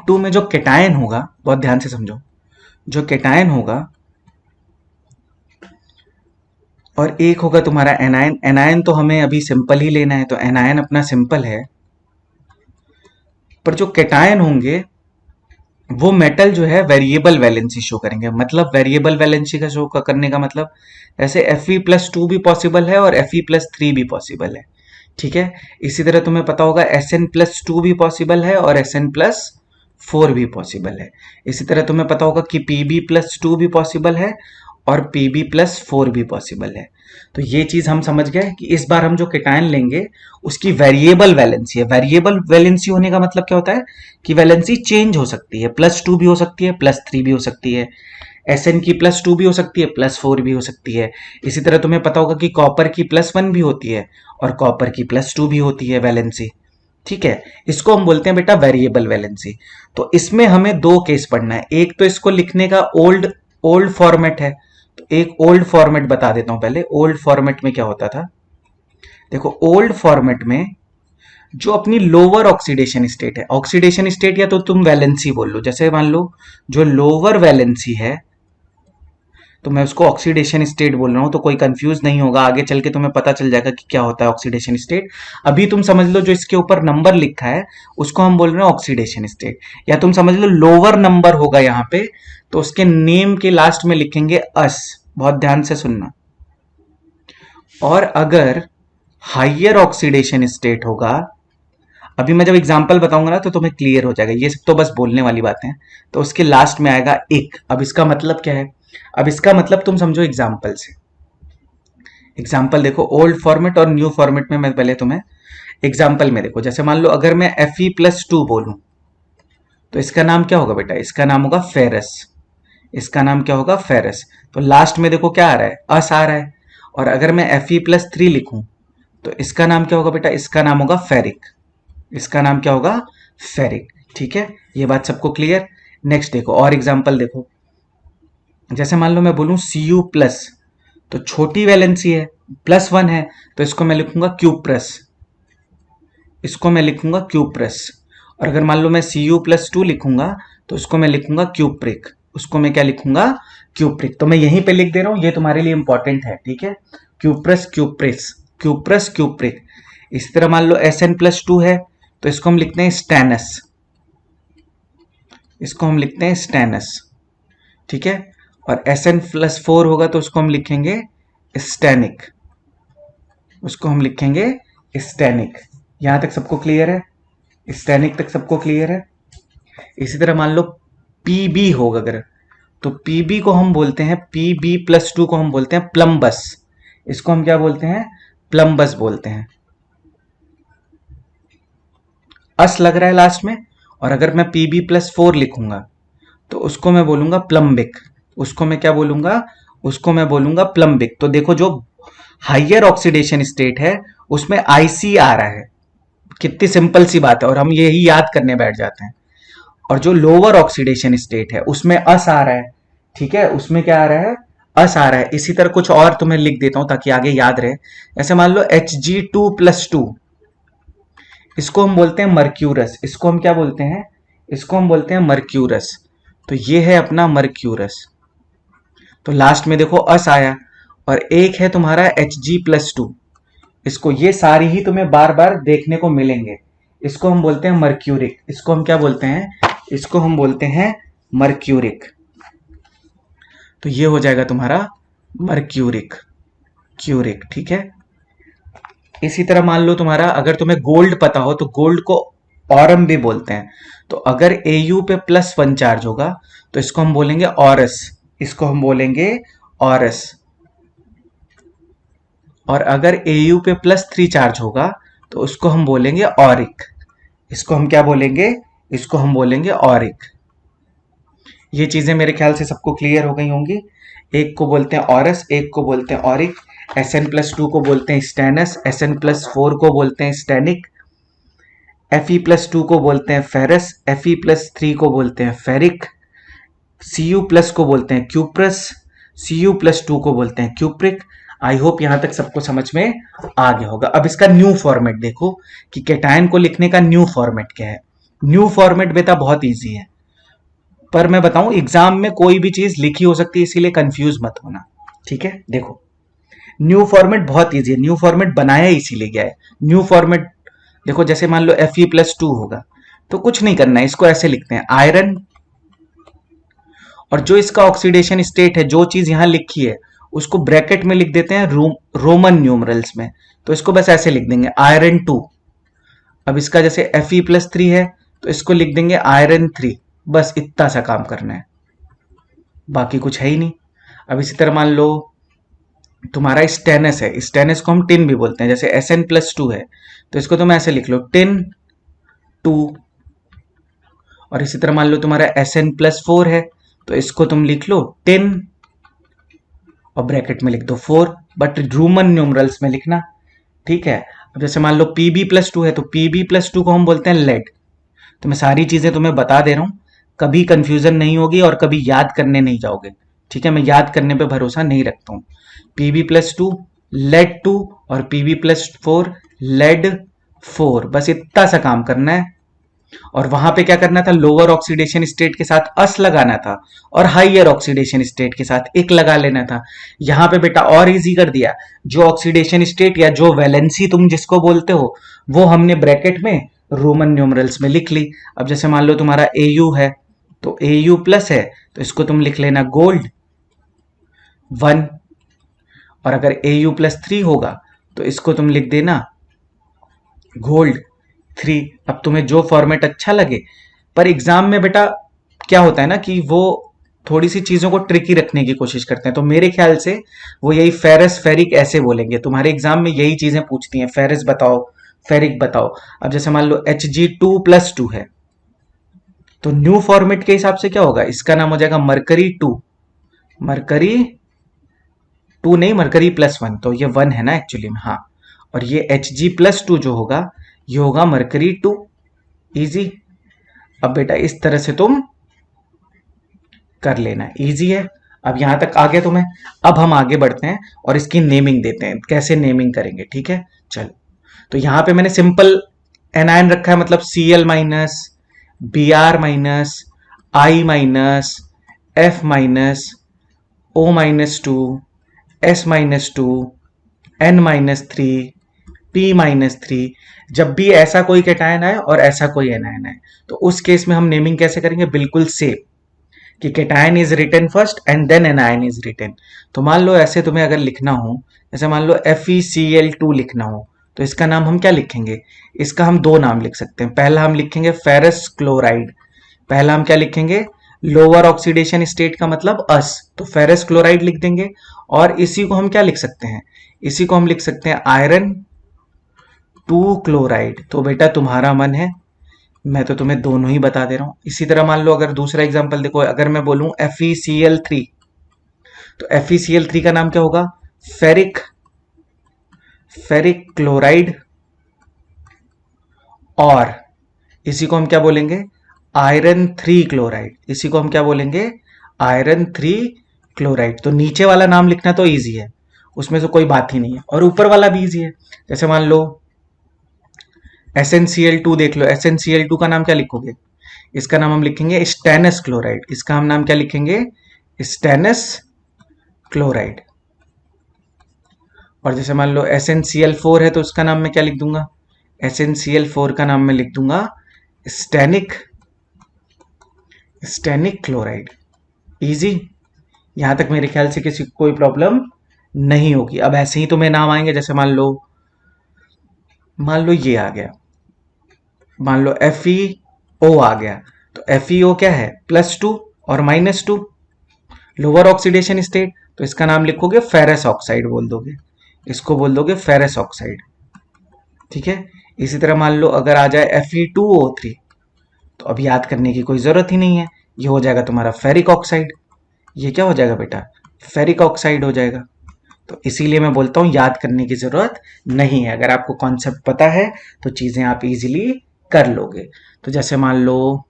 2 में जो केटायन होगा, बहुत ध्यान से समझो, जो केटायन होगा और एक होगा तुम्हारा एनायन। एनायन तो हमें अभी सिंपल ही लेना है, तो एनायन अपना सिंपल है। पर जो केटायन होंगे वो मेटल जो है वेरिएबल वैलेंसी शो करेंगे। मतलब वेरिएबल वैलेंसी का शो करने का मतलब, ऐसे Fe+2 भी पॉसिबल है और Fe+3 भी पॉसिबल है, ठीक है। इसी तरह तुम्हें पता होगा Sn+2 भी पॉसिबल है और Sn+4 भी पॉसिबल है। इसी तरह तुम्हें पता होगा कि Pb+2 भी पॉसिबल है और Pb+4 भी पॉसिबल है। तो ये चीज हम समझ गए कि इस बार हम जो केटायन लेंगे उसकी वेरिएबल वैलेंसी है। वेरिएबल वैलेंसी होने का मतलब क्या होता है कि वैलेंसी चेंज हो सकती है, +2 भी हो सकती है, +3 भी हो सकती है, Sn की +2 भी हो सकती है, +4 भी हो सकती है। इसी तरह तुम्हें पता होगा कि कॉपर की +1 भी होती है और कॉपर की +2 भी होती है वैलेंसी, ठीक है। इसको हम बोलते हैं बेटा वेरिएबल वैलेंसी। तो इसमें हमें दो केस पढ़ना है। एक तो इसको लिखने का ओल्ड ओल्ड फॉर्मेट है, तो एक ओल्ड फॉर्मेट बता देता हूं पहले। ओल्ड फॉर्मेट में क्या होता था? देखो, ओल्ड फॉर्मेट में जो अपनी लोअर ऑक्सीडेशन स्टेट है, ऑक्सीडेशन स्टेट या तो तुम वैलेंसी बोल लो, जैसे मान लो जो लोअर वैलेंसी है तो मैं उसको ऑक्सीडेशन स्टेट बोल रहा हूं, तो कोई कंफ्यूज नहीं होगा, आगे चल के तुम्हें पता चल जाएगा कि क्या होता है ऑक्सीडेशन स्टेट। अभी तुम समझ लो जो इसके ऊपर नंबर लिखा है उसको हम बोल रहे हैं ऑक्सीडेशन स्टेट, या तुम समझ लो लोअर नंबर होगा यहाँ पे तो उसके नेम के लास्ट में लिखेंगे अस, बहुत ध्यान से सुनना। और अगर हाइयर ऑक्सीडेशन स्टेट होगा, अभी मैं जब एग्जांपल बताऊंगा ना तो तुम्हें क्लियर हो जाएगा, ये सब तो बस बोलने वाली बातें हैं। तो उसके लास्ट में आएगा एक। अब इसका मतलब क्या है? अब इसका मतलब तुम समझो एग्जाम्पल से। एग्जाम्पल देखो, ओल्ड फॉर्मेट और न्यू फॉर्मेट में मैं पहले तुम्हें एग्जाम्पल में देखो। जैसे मान लो अगर मैं Fe+2 बोलूं तो इसका नाम क्या होगा बेटा? इसका नाम होगा फेरस। इसका नाम क्या होगा? फेरस। तो लास्ट में देखो क्या आ रहा है? अस आ रहा है। और अगर मैं Fe+3 लिखूं तो इसका नाम क्या होगा बेटा? इसका नाम होगा फेरिक। इसका नाम क्या होगा? फेरिक। ठीक है, ये बात सबको क्लियर? नेक्स्ट देखो और एग्जाम्पल देखो। जैसे मान लो मैं बोलूं Cu+, तो छोटी वैलेंसी है, +1 है, तो इसको मैं लिखूंगा क्यूप्रस। इसको मैं लिखूंगा क्यूप्रस। और अगर मान लो मैं Cu+2 लिखूंगा तो उसको मैं लिखूंगा क्यूप्रिक। उसको मैं क्या लिखूंगा? क्यूप्रिक। तो मैं यहीं पे लिख दे रहा हूं, ये तुम्हारे लिए इंपॉर्टेंट है, ठीक है? Cuprous cuprous, cuprous cupric. इसी तरह मान लो Sn+2 है तो इसको हम लिखते हैं स्टेनस। इसको हम लिखते हैं स्टेनस, ठीक है? और Sn+4 होगा तो उसको हम लिखेंगे स्टेनिक। उसको हम लिखेंगे स्टेनिक। यहां तक सबको क्लियर है? स्टेनिक तक सबको क्लियर है? इसी तरह मान लो Pb होगा अगर, तो Pb को हम बोलते हैं, Pb+2 को हम बोलते हैं प्लम्बस। इसको हम क्या बोलते हैं? प्लम्बस बोलते हैं। अस लग रहा है लास्ट में। और अगर मैं Pb+4 लिखूंगा तो उसको मैं बोलूंगा प्लम्बिक। उसको मैं क्या बोलूंगा? उसको मैं बोलूंगा प्लम्बिक। तो देखो जो हाइयर ऑक्सीडेशन स्टेट है उसमें आईसी आ रहा है, कितनी सिंपल सी बात है, और हम यही याद करने बैठ जाते हैं। और जो लोअर ऑक्सीडेशन स्टेट है उसमें अस आ रहा है, ठीक है? उसमें क्या आ रहा है? अस आ रहा है। इसी तरह कुछ और तुम्हें लिख देता हूं ताकि आगे याद रहे। ऐसे मान लो Hg2+2, इसको हम बोलते हैं मर्क्यूरस। इसको हम क्या बोलते हैं? इसको हम बोलते हैं मर्क्यूरस। तो ये है अपना मर्क्यूरस। तो लास्ट में देखो अस आया। और एक है तुम्हारा Hg+2, इसको, ये सारी ही तुम्हें बार बार देखने को मिलेंगे। इसको हम बोलते हैं मर्क्यूरिक। इसको हम क्या बोलते हैं? इसको हम बोलते हैं मर्क्यूरिक। तो ये हो जाएगा तुम्हारा मर्क्यूरिक, क्यूरिक, ठीक है? इसी तरह मान लो तुम्हारा, अगर तुम्हें गोल्ड पता हो तो गोल्ड को ऑरम भी बोलते हैं। तो अगर Au पे +1 चार्ज होगा तो इसको हम बोलेंगे ऑरस। इसको हम बोलेंगे ऑरस। और अगर Au पे +3 चार्ज होगा तो उसको हम बोलेंगे ऑरिक। इसको हम क्या बोलेंगे? इसको हम बोलेंगे ऑरिक। ये चीजें मेरे ख्याल से सबको क्लियर हो गई होंगी। एक को बोलते हैं ऑरस, एक को बोलते हैं ऑरिक। Sn+2 को बोलते हैं स्टेनस, Sn+4 को बोलते हैं स्टेनिक, Fe+2 को बोलते हैं फेरस, Fe+3 को बोलते हैं फेरिक, Cu+ को बोलते हैं क्यूप्रस, Cu+2 को बोलते हैं क्यूप्रिक। आई होप यहां तक सबको समझ में आ गया होगा। अब इसका न्यू फॉर्मेट देखो कि केटायन को लिखने का न्यू फॉर्मेट क्या है। न्यू फॉर्मेट बेटा बहुत इजी है, पर मैं बताऊं एग्जाम में कोई भी चीज लिखी हो सकती है, इसीलिए कंफ्यूज मत होना, ठीक है? देखो न्यू फॉर्मेट बहुत इजी है, न्यू फॉर्मेट बनाया इसीलिए गया है। न्यू फॉर्मेट देखो, जैसे मान लो Fe+2 होगा तो कुछ नहीं करना है, इसको ऐसे लिखते हैं आयरन। और जो इसका ऑक्सीडेशन स्टेट है, जो चीज यहां लिखी है उसको ब्रैकेट में लिख देते हैं रोमन न्यूमरल्स में। तो इसको बस ऐसे लिख देंगे आयरन 2। अब इसका जैसे Fe+3 है तो इसको लिख देंगे आयरन 3। बस इतना सा काम करना है, बाकी कुछ है ही नहीं। अब इसी तरह मान लो तुम्हारा स्टेनस है, स्टेनस को हम टिन भी बोलते हैं। जैसे Sn+2 है तो इसको तुम ऐसे लिख लो tin2। और इसी तरह मान लो तुम्हारा Sn+4 है तो इसको तुम लिख लो tin और ब्रैकेट में लिख दो 4, बट रोमन न्यूमरल्स में लिखना, ठीक है? अब जैसे मान लो Pb+2 है तो Pb+2 को हम बोलते हैं लेड। तो मैं सारी चीजें तुम्हें बता दे रहा हूं, कभी कंफ्यूजन नहीं होगी और कभी याद करने नहीं जाओगे, ठीक है? मैं याद करने पे भरोसा नहीं रखता हूं। Pb+2 लेड 2 और Pb+4 लेड 4, बस इतना सा काम करना है। और वहां पे क्या करना था, लोअर ऑक्सीडेशन स्टेट के साथ अस लगाना था और हाइयर ऑक्सीडेशन स्टेट के साथ एक लगा लेना था। यहां पे बेटा और इजी कर दिया, जो ऑक्सीडेशन स्टेट या जो वैलेंसी तुम जिसको बोलते हो वो हमने ब्रैकेट में रोमन न्यूमरल्स में लिख ली। अब जैसे मान लो तुम्हारा Au है तो Au प्लस है तो इसको तुम लिख लेना गोल्ड 1, और अगर Au+3 होगा तो इसको तुम लिख देना गोल्ड 3। अब तुम्हें जो फॉर्मेट अच्छा लगे, पर एग्जाम में बेटा क्या होता है ना कि वो थोड़ी सी चीजों को ट्रिकी रखने की कोशिश करते हैं, तो मेरे ख्याल से वो यही फेरस फेरिक ऐसे बोलेंगे। तुम्हारे एग्जाम में यही चीजें पूछती हैं, फेरस बताओ, फेरिक बताओ। अब जैसे मान लो Hg2+2 है तो न्यू फॉर्मेट के हिसाब से क्या होगा, इसका नाम हो जाएगा मरकरी 2, मरकरी 2 नहीं, मरकरी+1, तो ये 1 है ना एक्चुअली में, हाँ। और ये Hg+2 जो होगा ये होगा मरकरी 2। इजी। अब बेटा इस तरह से तुम कर लेना, इजी है। अब यहां तक आ गया तुम्हें। अब हम आगे बढ़ते हैं और इसकी नेमिंग देते हैं, कैसे नेमिंग करेंगे, ठीक है। चलो, तो यहां पे मैंने सिंपल एनायन रखा है, मतलब Cl-, Br-, I-, F-, O-2, S-2, N-3, P-3। जब भी ऐसा कोई कैटायन आए और ऐसा कोई एनायन आए तो उस केस में हम नेमिंग कैसे करेंगे, बिल्कुल सेम, कि cation is written first and then anion is written. तो मान लो ऐसे तुम्हें अगर लिखना हो, जैसे मान लो FeCl2 लिखना हो तो इसका नाम हम क्या लिखेंगे, इसका हम दो नाम लिख सकते हैं। पहला हम लिखेंगे फेरस क्लोराइड, पहला हम क्या लिखेंगे, लोअर ऑक्सीडेशन स्टेट का मतलब अस, तो फेरस क्लोराइड लिख देंगे। और इसी को हम क्या लिख सकते हैं, इसी को हम लिख सकते हैं आयरन 2 क्लोराइड। तो बेटा तुम्हारा मन है, मैं तो तुम्हें दोनों ही बता दे रहा हूं। इसी तरह मान लो अगर दूसरा एग्जांपल देखो, अगर मैं बोलूं FeCl3 तो FeCl3 का नाम क्या होगा, फेरिक फेरिक क्लोराइड। और इसी को हम क्या बोलेंगे, आयरन 3 क्लोराइड। इसी को हम क्या बोलेंगे, आयरन 3 क्लोराइड। तो नीचे वाला नाम लिखना तो इजी है, उसमें से कोई बात ही नहीं है, और ऊपर वाला भी इजी है। जैसे मान लो SnCl2 देख लो, SnCl2 का नाम क्या लिखोगे, इसका नाम हम लिखेंगे स्टेनस क्लोराइड। इसका हम नाम क्या लिखेंगे, स्टेनस क्लोराइड। और जैसे मान लो SnCl4 है तो उसका नाम मैं क्या लिख दूंगा, SnCl4 का नाम मैं लिख दूंगा स्टेनिक स्टेनिक क्लोराइड। इजी। यहां तक मेरे ख्याल से किसी को कोई प्रॉब्लम नहीं होगी। अब ऐसे ही तुम्हें नाम आएंगे, जैसे मान लो ये आ गया, मान लो FeO आ गया, तो FeO क्या है, +2 और -2, लोअर ऑक्सीडेशन स्टेट, तो इसका नाम लिखोगे फेरस ऑक्साइड बोल दोगे, इसको बोल दोगे फेरस ऑक्साइड, ठीक है। इसी तरह मान लो अगर आ जाए Fe2O3 तो अब याद करने की कोई जरूरत ही नहीं है, ये हो जाएगा तुम्हारा फेरिक ऑक्साइड। ये क्या हो जाएगा बेटा, फेरिक ऑक्साइड हो जाएगा। तो इसीलिए मैं बोलता हूं याद करने की जरूरत नहीं है, अगर आपको कॉन्सेप्ट पता है तो चीजें आप इजीली कर लोगे। तो जैसे मान लो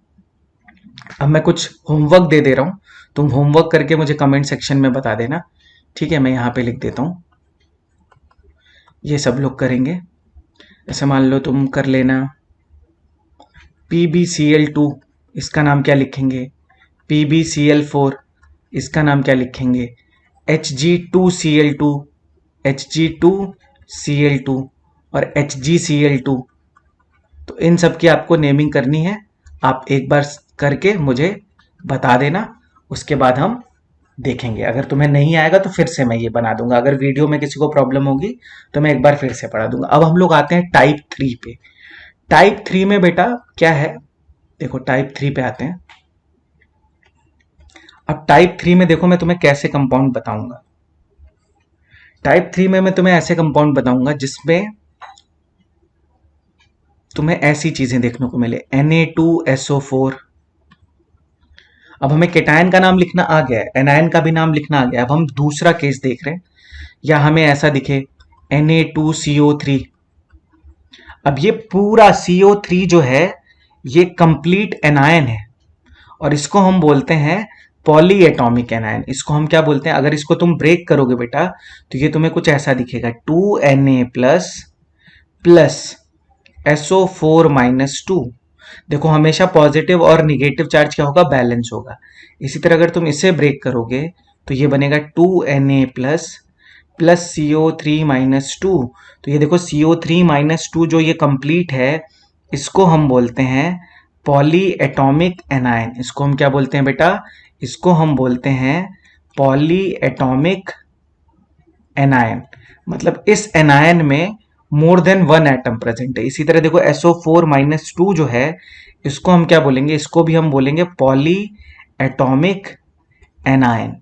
अब मैं कुछ होमवर्क दे दे रहा हूं, तुम होमवर्क करके मुझे कमेंट सेक्शन में बता देना, ठीक है। मैं यहां पे लिख देता हूं, ये सब लोग करेंगे। जैसे मान लो तुम कर लेना PbCl2, इसका नाम क्या लिखेंगे, PbCl4, इसका नाम क्या लिखेंगे, Hg2Cl2, Hg2Cl2 और HgCl2। तो इन सब की आपको नेमिंग करनी है, आप एक बार करके मुझे बता देना, उसके बाद हम देखेंगे। अगर तुम्हें नहीं आएगा तो फिर से मैं ये बना दूंगा, अगर वीडियो में किसी को प्रॉब्लम होगी तो मैं एक बार फिर से पढ़ा दूंगा। अब हम लोग आते हैं टाइप 3 पे। टाइप 3 में बेटा क्या है, देखो टाइप 3 पे आते हैं। अब टाइप 3 में देखो मैं तुम्हें कैसे कंपाउंड बताऊंगा। टाइप 3 में मैं तुम्हें ऐसे कंपाउंड बताऊंगा जिसमें तुम्हें ऐसी चीजें देखने को मिले, Na2SO4। अब हमें केटायन का नाम लिखना आ गया है, एनायन का भी नाम लिखना आ गया है। अब हम दूसरा केस देख रहे हैं, या हमें ऐसा दिखे Na2CO3। अब ये पूरा CO3 जो है ये कंप्लीट एनायन है और इसको हम बोलते हैं पॉली एटॉमिक एनायन। इसको हम क्या बोलते हैं, अगर इसको तुम ब्रेक करोगे बेटा तो ये तुम्हें कुछ ऐसा दिखेगा, 2Na प्लस प्लस SO4-2। देखो हमेशा पॉजिटिव और निगेटिव चार्ज क्या होगा, बैलेंस होगा। इसी तरह अगर तुम इसे ब्रेक करोगे तो ये बनेगा 2Na प्लस प्लस CO3-2। तो ये देखो CO3-2 जो ये कंप्लीट है, इसको हम बोलते हैं पॉली एटॉमिक एनायन। इसको हम क्या बोलते हैं बेटा, इसको हम बोलते हैं पॉली एटॉमिक एनायन। मतलब इस एनायन में more than one atom present है। इसी तरह देखो SO4-2 जो है, इसको हम क्या बोलेंगे, इसको भी हम बोलेंगे पॉली एटॉमिक एनायन।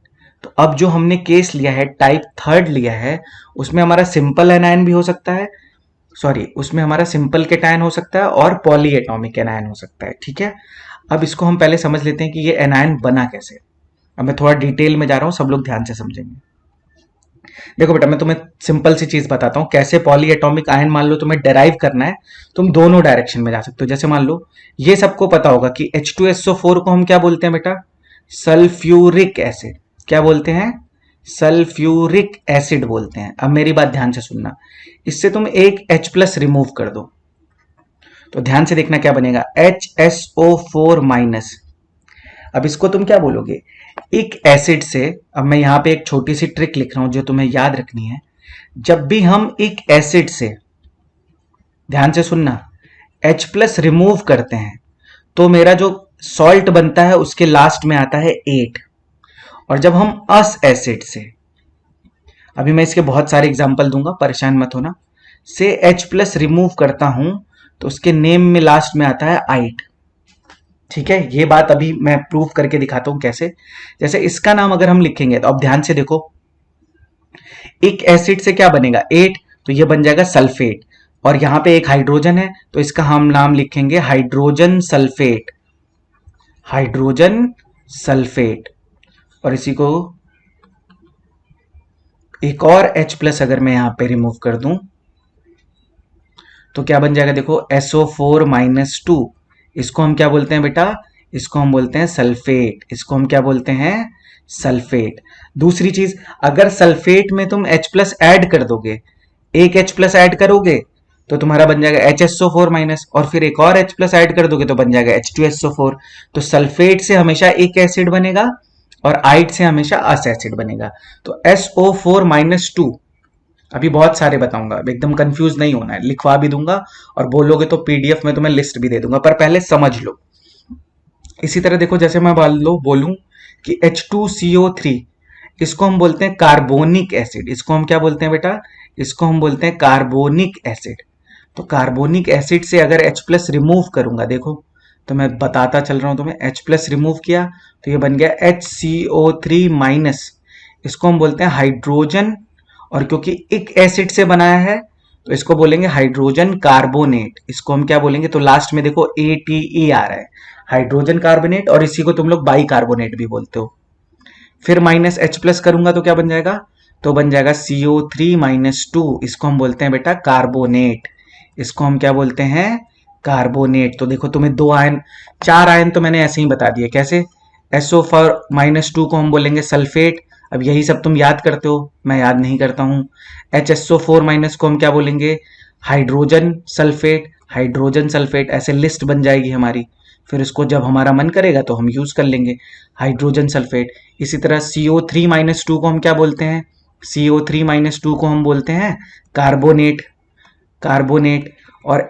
तो अब जो हमने केस लिया है, टाइप थर्ड लिया है, उसमें हमारा सिंपल एनायन भी हो सकता है, सॉरी उसमें हमारा सिंपल केटायन हो सकता है और पॉली एटॉमिक एनायन हो सकता है। ठीक है, अब इसको हम पहले समझ लेते हैं कि ये एनायन बना कैसे। अब मैं थोड़ा डिटेल में जा रहा हूं, सब लोग ध्यान से समझेंगे। देखो बेटा, मैं तुम्हें सिंपल सी चीज बताता हूँ कैसे पॉली एटॉमिक आयन, मान लो तुम्हें डेराइव करना है, तुम दोनों डायरेक्शन में जा सकते हो। जैसे मान लो ये सबको पता होगा कि H2SO4 को हम क्या बोलते हैं बेटा, सल्फ्यूरिक एसिड। क्या बोलते हैं, सल्फ्यूरिक एसिड बोलते हैं। अब मेरी बात ध्यान से सुनना, इससे तुम एक H प्लस रिमूव कर दो तो ध्यान से देखना क्या बनेगा, HSO4-। अब इसको तुम क्या बोलोगे, एक एसिड से। अब मैं यहां पे एक छोटी सी ट्रिक लिख रहा हूं जो तुम्हें याद रखनी है। जब भी हम एक एसिड से, ध्यान से सुनना, H प्लस रिमूव करते हैं तो मेरा जो सॉल्ट बनता है उसके लास्ट में आता है 8। और जब हम अस एसिड से, अभी मैं इसके बहुत सारे एग्जाम्पल दूंगा, परेशान मत होना, से H प्लस रिमूव करता हूं तो उसके नेम में लास्ट में आता है 8। ठीक है, ये बात अभी मैं प्रूव करके दिखाता हूं कैसे। जैसे इसका नाम अगर हम लिखेंगे तो अब ध्यान से देखो, एक एसिड से क्या बनेगा 8, तो ये बन जाएगा सल्फेट। और यहां पे एक हाइड्रोजन है तो इसका हम नाम लिखेंगे हाइड्रोजन सल्फेट, हाइड्रोजन सल्फेट। और इसी को एक और H प्लस अगर मैं यहां पे रिमूव कर दूं तो क्या बन जाएगा, देखो SO4-2। इसको हम क्या बोलते हैं बेटा, इसको हम बोलते हैं सल्फेट। इसको हम क्या बोलते हैं, सल्फेट। दूसरी चीज, अगर सल्फेट में तुम H प्लस ऐड कर दोगे, एक H प्लस ऐड करोगे तो तुम्हारा बन जाएगा HSO4-, और फिर एक और H प्लस ऐड कर दोगे तो बन जाएगा H2SO4। तो सल्फेट से हमेशा एक एसिड बनेगा और आइड से हमेशा अस एसिड बनेगा। तो SO4-2, अभी बहुत सारे बताऊंगा, अब एकदम कंफ्यूज नहीं होना है, लिखवा भी दूंगा और बोलोगे तो PDF में तुम्हें लिस्ट भी दे दूंगा, पर पहले समझ लो। इसी तरह देखो, जैसे मैं मान लो बोलूं कि H2CO3, इसको हम बोलते हैं कार्बोनिक एसिड। इसको हम क्या बोलते हैं बेटा, इसको हम बोलते हैं कार्बोनिक एसिड। तो कार्बोनिक एसिड से अगर H प्लस रिमूव करूंगा, देखो तो मैं बताता चल रहा हूं तुम्हें, H प्लस रिमूव किया तो ये बन गया HCO3-। इसको हम बोलते हैं हाइड्रोजन, और क्योंकि एक एसिड से बनाया है तो इसको बोलेंगे हाइड्रोजन कार्बोनेट। इसको हम क्या बोलेंगे, तो लास्ट में देखो ATE आ रहा है, हाइड्रोजन कार्बोनेट, और इसी को तुम लोग बाई कार्बोनेट भी बोलते हो। फिर माइनस H प्लस करूंगा तो क्या बन जाएगा, तो बन जाएगा CO3-2। इसको हम बोलते हैं बेटा कार्बोनेट। इसको हम क्या बोलते हैं, कार्बोनेट। तो देखो तुम्हें दो आयन, चार आयन तो मैंने ऐसे ही बता दिए कैसे। SO4-2 को हम बोलेंगे सल्फेट। अब यही सब तुम याद करते हो, मैं याद नहीं करता हूं। HSO4- को हम क्या बोलेंगे, हाइड्रोजन सल्फेट, हाइड्रोजन सल्फेट। ऐसे लिस्ट बन जाएगी हमारी, फिर इसको जब हमारा मन करेगा तो हम यूज कर लेंगे, हाइड्रोजन सल्फेट। इसी तरह CO3-2 को हम क्या बोलते हैं, CO3-2 को हम बोलते हैं कार्बोनेट, कार्बोनेट। और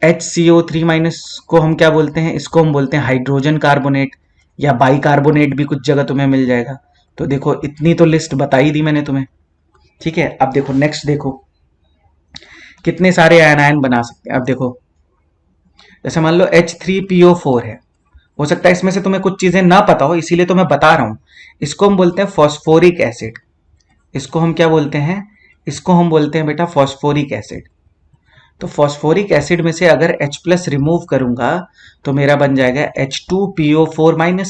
HCO3- को हम क्या बोलते हैं, इसको हम बोलते हैं हाइड्रोजन कार्बोनेट, या बाई कार्बोनेट भी कुछ जगह तुम्हें मिल जाएगा। तो देखो इतनी तो लिस्ट बता ही दी मैंने तुम्हें। ठीक है, अब देखो नेक्स्ट, देखो कितने सारे आयन बना सकते हैं। अब देखो, जैसे मान लो H3PO4 है, हो सकता है इसमें से तुम्हें कुछ चीजें ना पता हो, इसीलिए तो मैं बता रहा हूं। इसको हम बोलते हैं फॉस्फोरिक एसिड। इसको हम क्या बोलते हैं, इसको हम बोलते हैं बेटा फॉस्फोरिक एसिड। तो फॉस्फोरिक एसिड में से अगर H प्लस रिमूव करूंगा तो मेरा बन जाएगा H2PO4-।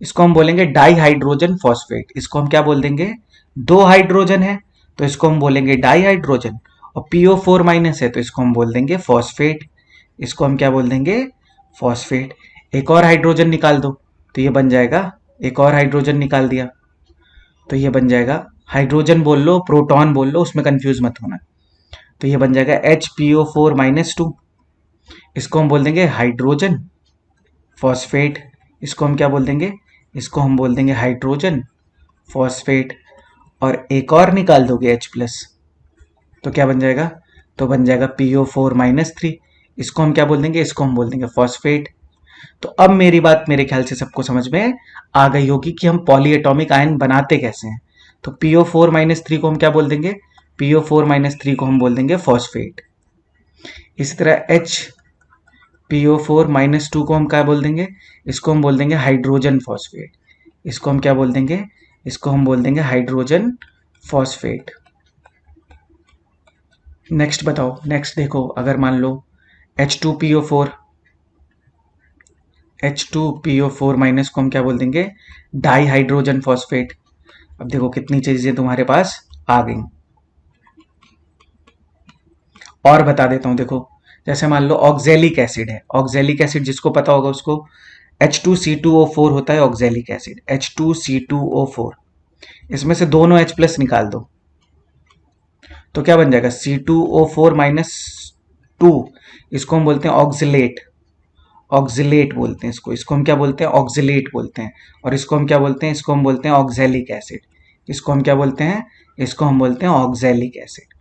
इसको हम बोलेंगे डाई हाइड्रोजन फॉस्फेट। इसको हम क्या बोल देंगे, दो हाइड्रोजन है तो इसको हम बोलेंगे डाई हाइड्रोजन, और PO4- है तो इसको हम बोल देंगे फॉस्फेट। इसको हम क्या बोल देंगे, फॉस्फेट। एक और हाइड्रोजन निकाल दो तो ये बन जाएगा, एक और हाइड्रोजन निकाल दिया तो ये बन जाएगा, हाइड्रोजन बोल लो प्रोटॉन बोल लो, उसमें कंफ्यूज मत होना। तो ये बन जाएगा HPO4-2। इसको हम बोल देंगे हाइड्रोजन फॉस्फेट। इसको हम क्या बोल देंगे, इसको हम बोल देंगे हाइड्रोजन फॉस्फेट। और एक और निकाल दोगे H+, तो क्या बन जाएगा, तो बन जाएगा PO4-3। इसको हम क्या बोल देंगे, इसको हम बोल देंगे फॉस्फेट। तो अब मेरी बात मेरे ख्याल से सबको समझ में आ गई होगी कि हम पॉलीएटॉमिक आयन बनाते कैसे हैं। तो PO4-3 को हम क्या बोल देंगे, PO4-3 को हम बोल देंगे फॉस्फेट। इसी तरह HPO4-2 को हम क्या बोल देंगे, इसको हम बोल देंगे हाइड्रोजन फॉस्फेट। इसको हम क्या बोल देंगे, इसको हम बोल देंगे हाइड्रोजन फॉस्फेट। नेक्स्ट बताओ, नेक्स्ट देखो, अगर मान लो H2PO4 H2PO4- को हम क्या बोल देंगे, डाई हाइड्रोजन फॉस्फेट। अब देखो कितनी चीजें तुम्हारे पास आ गई। और बता देता हूं, देखो जैसे मान लो ऑक्जेलिक एसिड है, ऑक्जेलिक एसिड जिसको पता होगा उसको H2C2O4 होता है ऑक्जेलिक एसिड, H2C2O4। इसमें से दोनों H+ निकाल दो तो क्या बन जाएगा, C2O4-2। इसको हम बोलते हैं ऑक्जिलेट, ऑक्जिलेट बोलते हैं इसको। इसको हम क्या बोलते हैं, ऑक्जिलेट बोलते हैं। और इसको हम क्या बोलते हैं, इसको हम बोलते हैं ऑक्जेलिक एसिड। इसको हम क्या बोलते हैं, इसको हम बोलते हैं ऑक्जेलिक एसिड।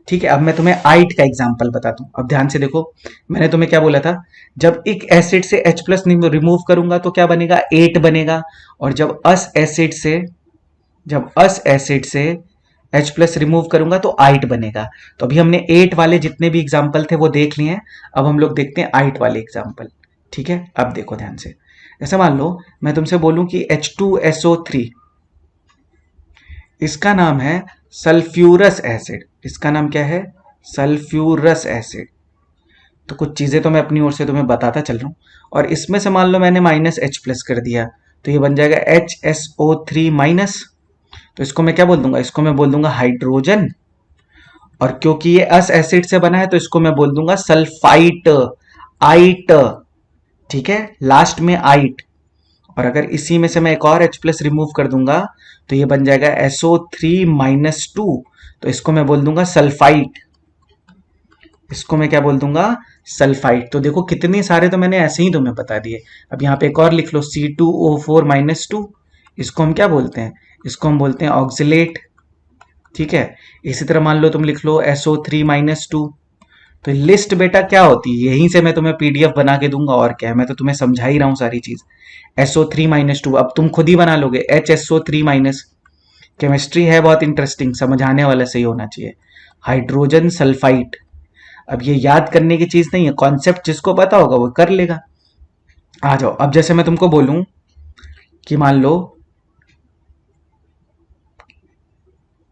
ठीक है, अब मैं तुम्हें आइट का एग्जांपल बताता हूं। अब ध्यान से देखो, मैंने तुम्हें क्या बोला था, जब एक एसिड से H+ रिमूव करूंगा तो क्या बनेगा, 8 बनेगा। और जब अस एसिड से H+ रिमूव करूंगा तो आइट बनेगा। तो अभी हमने 8 वाले जितने भी एग्जाम्पल थे वो देख लिए हैं। अब हम लोग देखते हैं आइट वाले एग्जाम्पल। ठीक है, अब देखो ध्यान से, जैसे मान लो मैं तुमसे बोलूं कि H2SO3, इसका नाम है सल्फ्यूरस एसिड। इसका नाम क्या है, सल्फ्यूरस एसिड। तो कुछ चीजें तो मैं अपनी ओर से तुम्हें बताता चल रहा हूं। और इसमें से मान लो मैंने -H+ कर दिया तो ये बन जाएगा HSO3-। तो इसको मैं क्या बोल दूंगा, इसको मैं बोल दूंगा हाइड्रोजन। और क्योंकि ये अस एसिड से बना है तो इसको मैं बोल दूंगा सल्फाइट, आइट। ठीक है, लास्ट में आइट। और अगर इसी में से मैं एक और H+ रिमूव कर दूंगा तो ये बन जाएगा SO3-2। तो इसको मैं बोल दूंगा सल्फाइट। इसको मैं क्या बोल दूंगा, सल्फाइट। तो देखो कितने सारे तो मैंने ऐसे ही तुम्हें बता दिए। अब यहाँ पे एक और लिख लो, C2O4-2। इसको हम क्या बोलते हैं, इसको हम बोलते हैं ऑक्जिलेट। ठीक है, इसी तरह मान लो तुम लिख लो SO3-2। तो लिस्ट बेटा क्या होती है, यहीं से मैं तुम्हें PDF बना के दूंगा। और क्या है, मैं तो तुम्हें समझा ही रहा हूं सारी चीज। SO3-2 अब तुम खुद ही बना लोगे, HSO3-। केमिस्ट्री है बहुत इंटरेस्टिंग, समझाने वाला सही होना चाहिए। Hydrogen sulphite. अब ये याद करने की चीज नहीं है, कॉन्सेप्ट जिसको पता होगा वो कर लेगा। आ जाओ, अब जैसे मैं तुमको बोलूं कि मान लो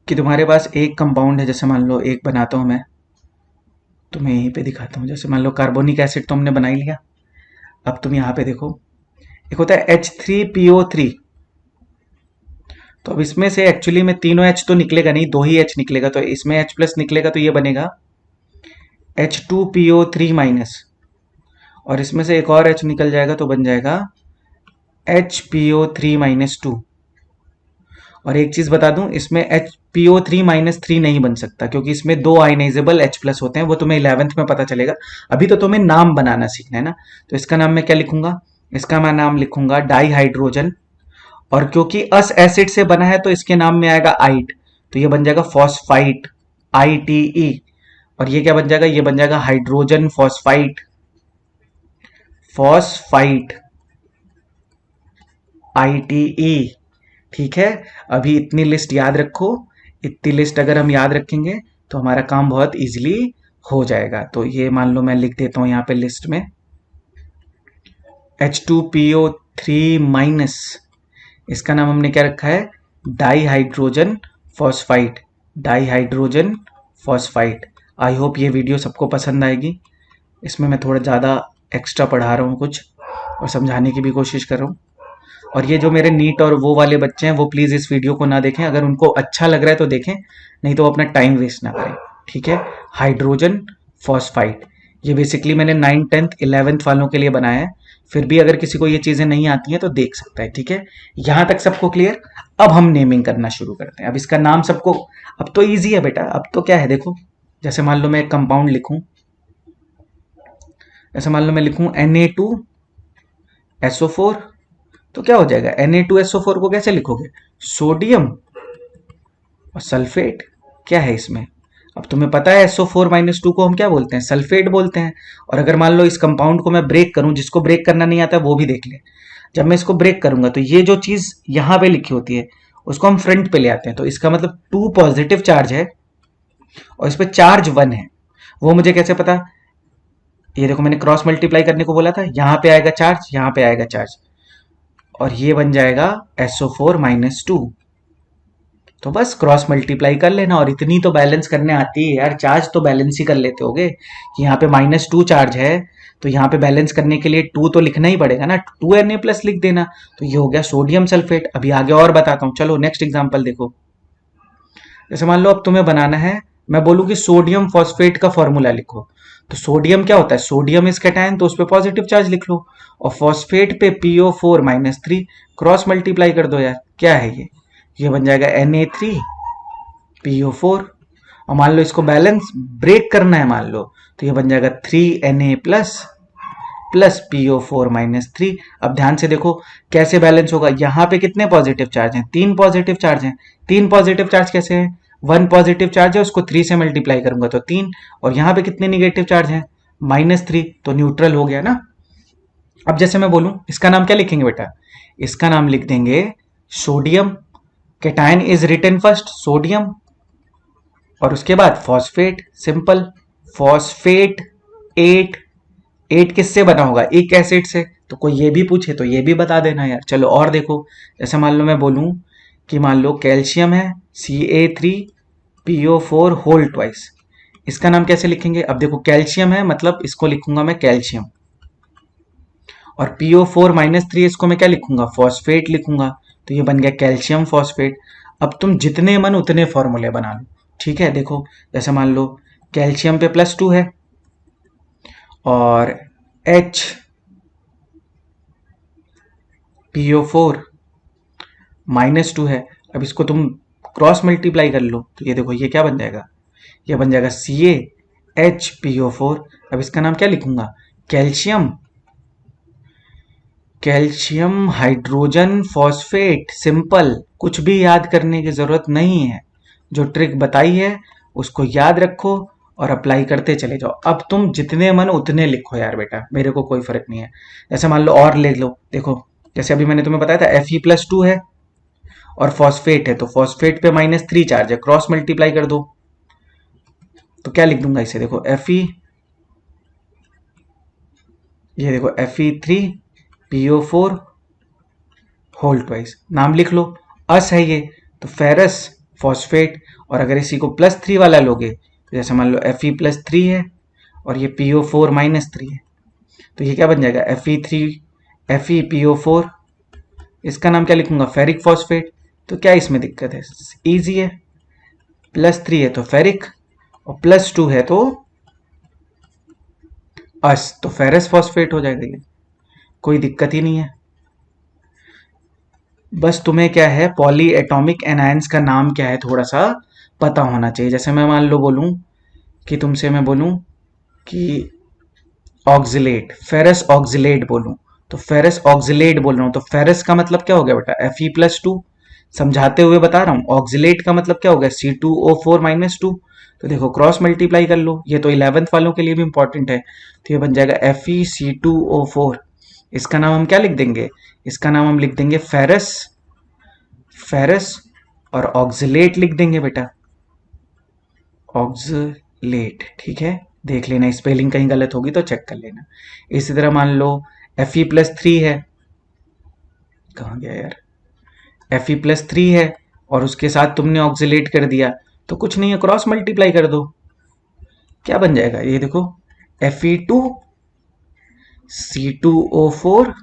कि तुम्हारे पास एक कंपाउंड है, जैसे मान लो एक बनाता हूं मैं, तुम्हें यहीं पे दिखाता हूं। जैसे मान लो कार्बोनिक एसिड तो हमने बना ही लिया। अब तुम यहां पे देखो, एक होता है H3PO3। तो अब इसमें से एक्चुअली में तीनों H तो निकलेगा नहीं, दो ही H निकलेगा। तो इसमें H+ निकलेगा तो ये बनेगा H2PO3-। और इसमें से एक और H निकल जाएगा तो बन जाएगा HPO3-2। और एक चीज बता दूं, इसमें HPO3-3 नहीं बन सकता क्योंकि इसमें दो आयनाइजेबल H+ होते हैं। वो तुम्हें 11th में पता चलेगा, अभी तो तुम्हें नाम बनाना सीखना है ना। तो इसका नाम मैं क्या लिखूंगा, इसका मैं नाम लिखूंगा डाई हाइड्रोजन। और क्योंकि अस एसिड से बना है तो इसके नाम में आएगा आइट। तो ये बन जाएगा फॉस्फाइट, ITE। और ये क्या बन जाएगा, ये बन जाएगा हाइड्रोजन फॉस्फाइट, फॉस्फाइट, ITE। ठीक है, अभी इतनी लिस्ट याद रखो। इतनी लिस्ट अगर हम याद रखेंगे तो हमारा काम बहुत इजीली हो जाएगा। तो ये मान लो मैं लिख देता हूं यहाँ पे लिस्ट में H2PO3-। इसका नाम हमने क्या रखा है, di hydrogen phosphite, di hydrogen phosphite. I hope ये वीडियो सबको पसंद आएगी। इसमें मैं थोड़ा ज़्यादा एक्स्ट्रा पढ़ा रहा हूँ कुछ, और समझाने की भी कोशिश कर रहा हूँ। और ये जो मेरे नीट और वो वाले बच्चे हैं वो प्लीज़ इस वीडियो को ना देखें। अगर उनको अच्छा लग रहा है तो देखें, नहीं तो अपना टाइम वेस्ट ना करें। ठीक है, हाइड्रोजन फॉस्फाइट ये बेसिकली मैंने 9th 10th 11th वालों के लिए बनाया है। फिर भी अगर किसी को ये चीज़ें नहीं आती हैं तो देख सकता है। ठीक है, यहाँ तक सबको क्लियर। अब हम नेमिंग करना शुरू करते हैं। अब इसका नाम सबको, अब तो ईजी है बेटा, अब तो क्या है देखो, जैसे मान लो मैं एक कंपाउंड लिखूं, जैसे मान लो मैं लिखूं Na2SO4, तो क्या हो जाएगा? Na2SO4 को कैसे लिखोगे? सोडियम और सल्फेट। क्या है इसमें? अब तुम्हें पता है SO4-2 को हम क्या बोलते हैं? सल्फेट बोलते हैं। और अगर मान लो इस कंपाउंड को मैं ब्रेक करूं, जिसको ब्रेक करना नहीं आता वो भी देख ले, जब मैं इसको ब्रेक करूंगा तो ये जो चीज यहां पे लिखी होती है उसको हम फ्रंट पे ले आते हैं, तो इसका मतलब 2 पॉजिटिव चार्ज है और इस पे चार्ज 1 है। वो मुझे कैसे पता? ये देखो, मैंने क्रॉस मल्टीप्लाई करने को बोला था, यहां पे आएगा चार्ज, यहां पे आएगा चार्ज, और ये बन जाएगा SO4-2। तो बस क्रॉस मल्टीप्लाई कर लेना, और इतनी तो बैलेंस करने आती है यार, चार्ज तो बैलेंस ही कर लेते होगे कि यहाँ पे -2 चार्ज है, तो यहाँ पे बैलेंस करने के लिए 2 तो लिखना ही पड़ेगा ना, 2Na+ लिख देना। तो ये हो गया सोडियम सल्फेट। अभी आगे और बताता हूँ, चलो नेक्स्ट एग्जाम्पल देखो। जैसे मान लो अब तुम्हें बनाना है, मैं बोलूँ कि सोडियम फॉस्फेट का फॉर्मूला लिखो, तो सोडियम क्या होता है? सोडियम इज कैटायन, तो उस पर पॉजिटिव चार्ज लिख लो, और फॉस्फेट पे PO4-3 क्रॉस मल्टीप्लाई कर दो यार। क्या है ये बन जाएगा Na3PO4। और मान लो इसको बैलेंस ब्रेक करना है मान लो, तो ये बन जाएगा 3Na प्लस PO4-3। अब ध्यान से देखो कैसे बैलेंस होगा। यहाँ पे कितने पॉजिटिव चार्ज हैं? 3 पॉजिटिव चार्ज हैं। 3 पॉजिटिव चार्ज कैसे हैं? 1 पॉजिटिव चार्ज है, उसको 3 से मल्टीप्लाई करूंगा तो 3, और यहाँ पे कितने निगेटिव चार्ज हैं? -3, तो न्यूट्रल हो गया ना। अब जैसे मैं बोलूं, इसका नाम क्या लिखेंगे बेटा? इसका नाम लिख देंगे sodium. Cation is written first sodium, और उसके बाद फॉस्फेट, सिंपल फॉस्फेट 8। 8 किससे बना होगा? एक एसिड से। तो कोई ये भी पूछे तो ये भी बता देना यार। चलो और देखो, जैसे मान लो मैं बोलूं कि मान लो कैल्शियम है Ca3PO4 होल ट्वाइस, इसका नाम कैसे लिखेंगे? अब देखो कैल्शियम है, मतलब इसको लिखूंगा मैं कैल्शियम, और PO4-3 इसको मैं क्या लिखूंगा? फॉस्फेट लिखूंगा। तो ये बन गया कैल्शियम फॉस्फेट। अब तुम जितने मन उतने फॉर्मूले बना लो, ठीक है। देखो जैसे मान लो कैल्शियम पे +2 है, और HPO4-2 है। अब इसको तुम क्रॉस मल्टीप्लाई कर लो, तो ये देखो ये क्या बन जाएगा? ये बन जाएगा CaHPO4। अब इसका नाम क्या लिखूंगा? Calcium, calcium hydrogen phosphate. Simple, कुछ भी याद करने की जरूरत नहीं है। जो ट्रिक बताई है उसको याद रखो और अप्लाई करते चले जाओ। अब तुम जितने मन उतने लिखो यार बेटा, मेरे को कोई फर्क नहीं है। जैसे मान लो और ले लो, देखो जैसे अभी मैंने तुम्हें बताया था Fe+2 है और फॉस्फेट है, तो फॉस्फेट पे -3 चार्ज है, क्रॉस मल्टीप्लाई कर दो। तो क्या लिख दूंगा इसे? देखो Fe, ये देखो Fe3PO4 होल ट्वाइस, नाम लिख लो। अस है ये, तो फेरस फॉस्फेट। और अगर इसी को +3 वाला लोगे, तो जैसे मान लो Fe+3 है और ये PO4-3 है, तो ये क्या बन जाएगा? FePO4। इसका नाम क्या लिखूंगा? Ferric phosphate. तो क्या इसमें दिक्कत है? इजी है, +3 है तो फेरिक, और +2 है तो अस, तो फेरस फॉस्फेट हो जाएगा ये। कोई दिक्कत ही नहीं है। बस तुम्हें क्या है, पॉली एटॉमिक एनायंस का नाम क्या है थोड़ा सा पता होना चाहिए। जैसे मैं मान लो बोलूं कि तुमसे मैं बोलूं कि ऑक्जिलेट, फेरस ऑक्जिलेट बोलूं, तो फेरस ऑक्जिलेट बोल रहा हूं, तो फेरस का मतलब क्या हो गया बेटा? Fe+2। समझाते हुए बता रहा हूं। ऑक्जिलेट का मतलब क्या हो गया? C2O4-2। तो देखो क्रॉस मल्टीप्लाई कर लो, ये तो 11th वालों के लिए भी इंपॉर्टेंट है। तो ये बन जाएगा FeC2O4। इसका नाम हम क्या लिख देंगे? इसका नाम हम लिख देंगे फेरस, फेरस, और ऑक्जिलेट लिख देंगे बेटा, ऑक्जिलेट। ठीक है, देख लेना स्पेलिंग कहीं गलत होगी तो चेक कर लेना। इसी तरह मान लो Fe+3 है, कहाँ गया यार? Fe+3 है और उसके साथ तुमने ऑक्जिलेट कर दिया, तो कुछ नहीं है, क्रॉस मल्टीप्लाई कर दो। क्या बन जाएगा? ये देखो Fe2C2O4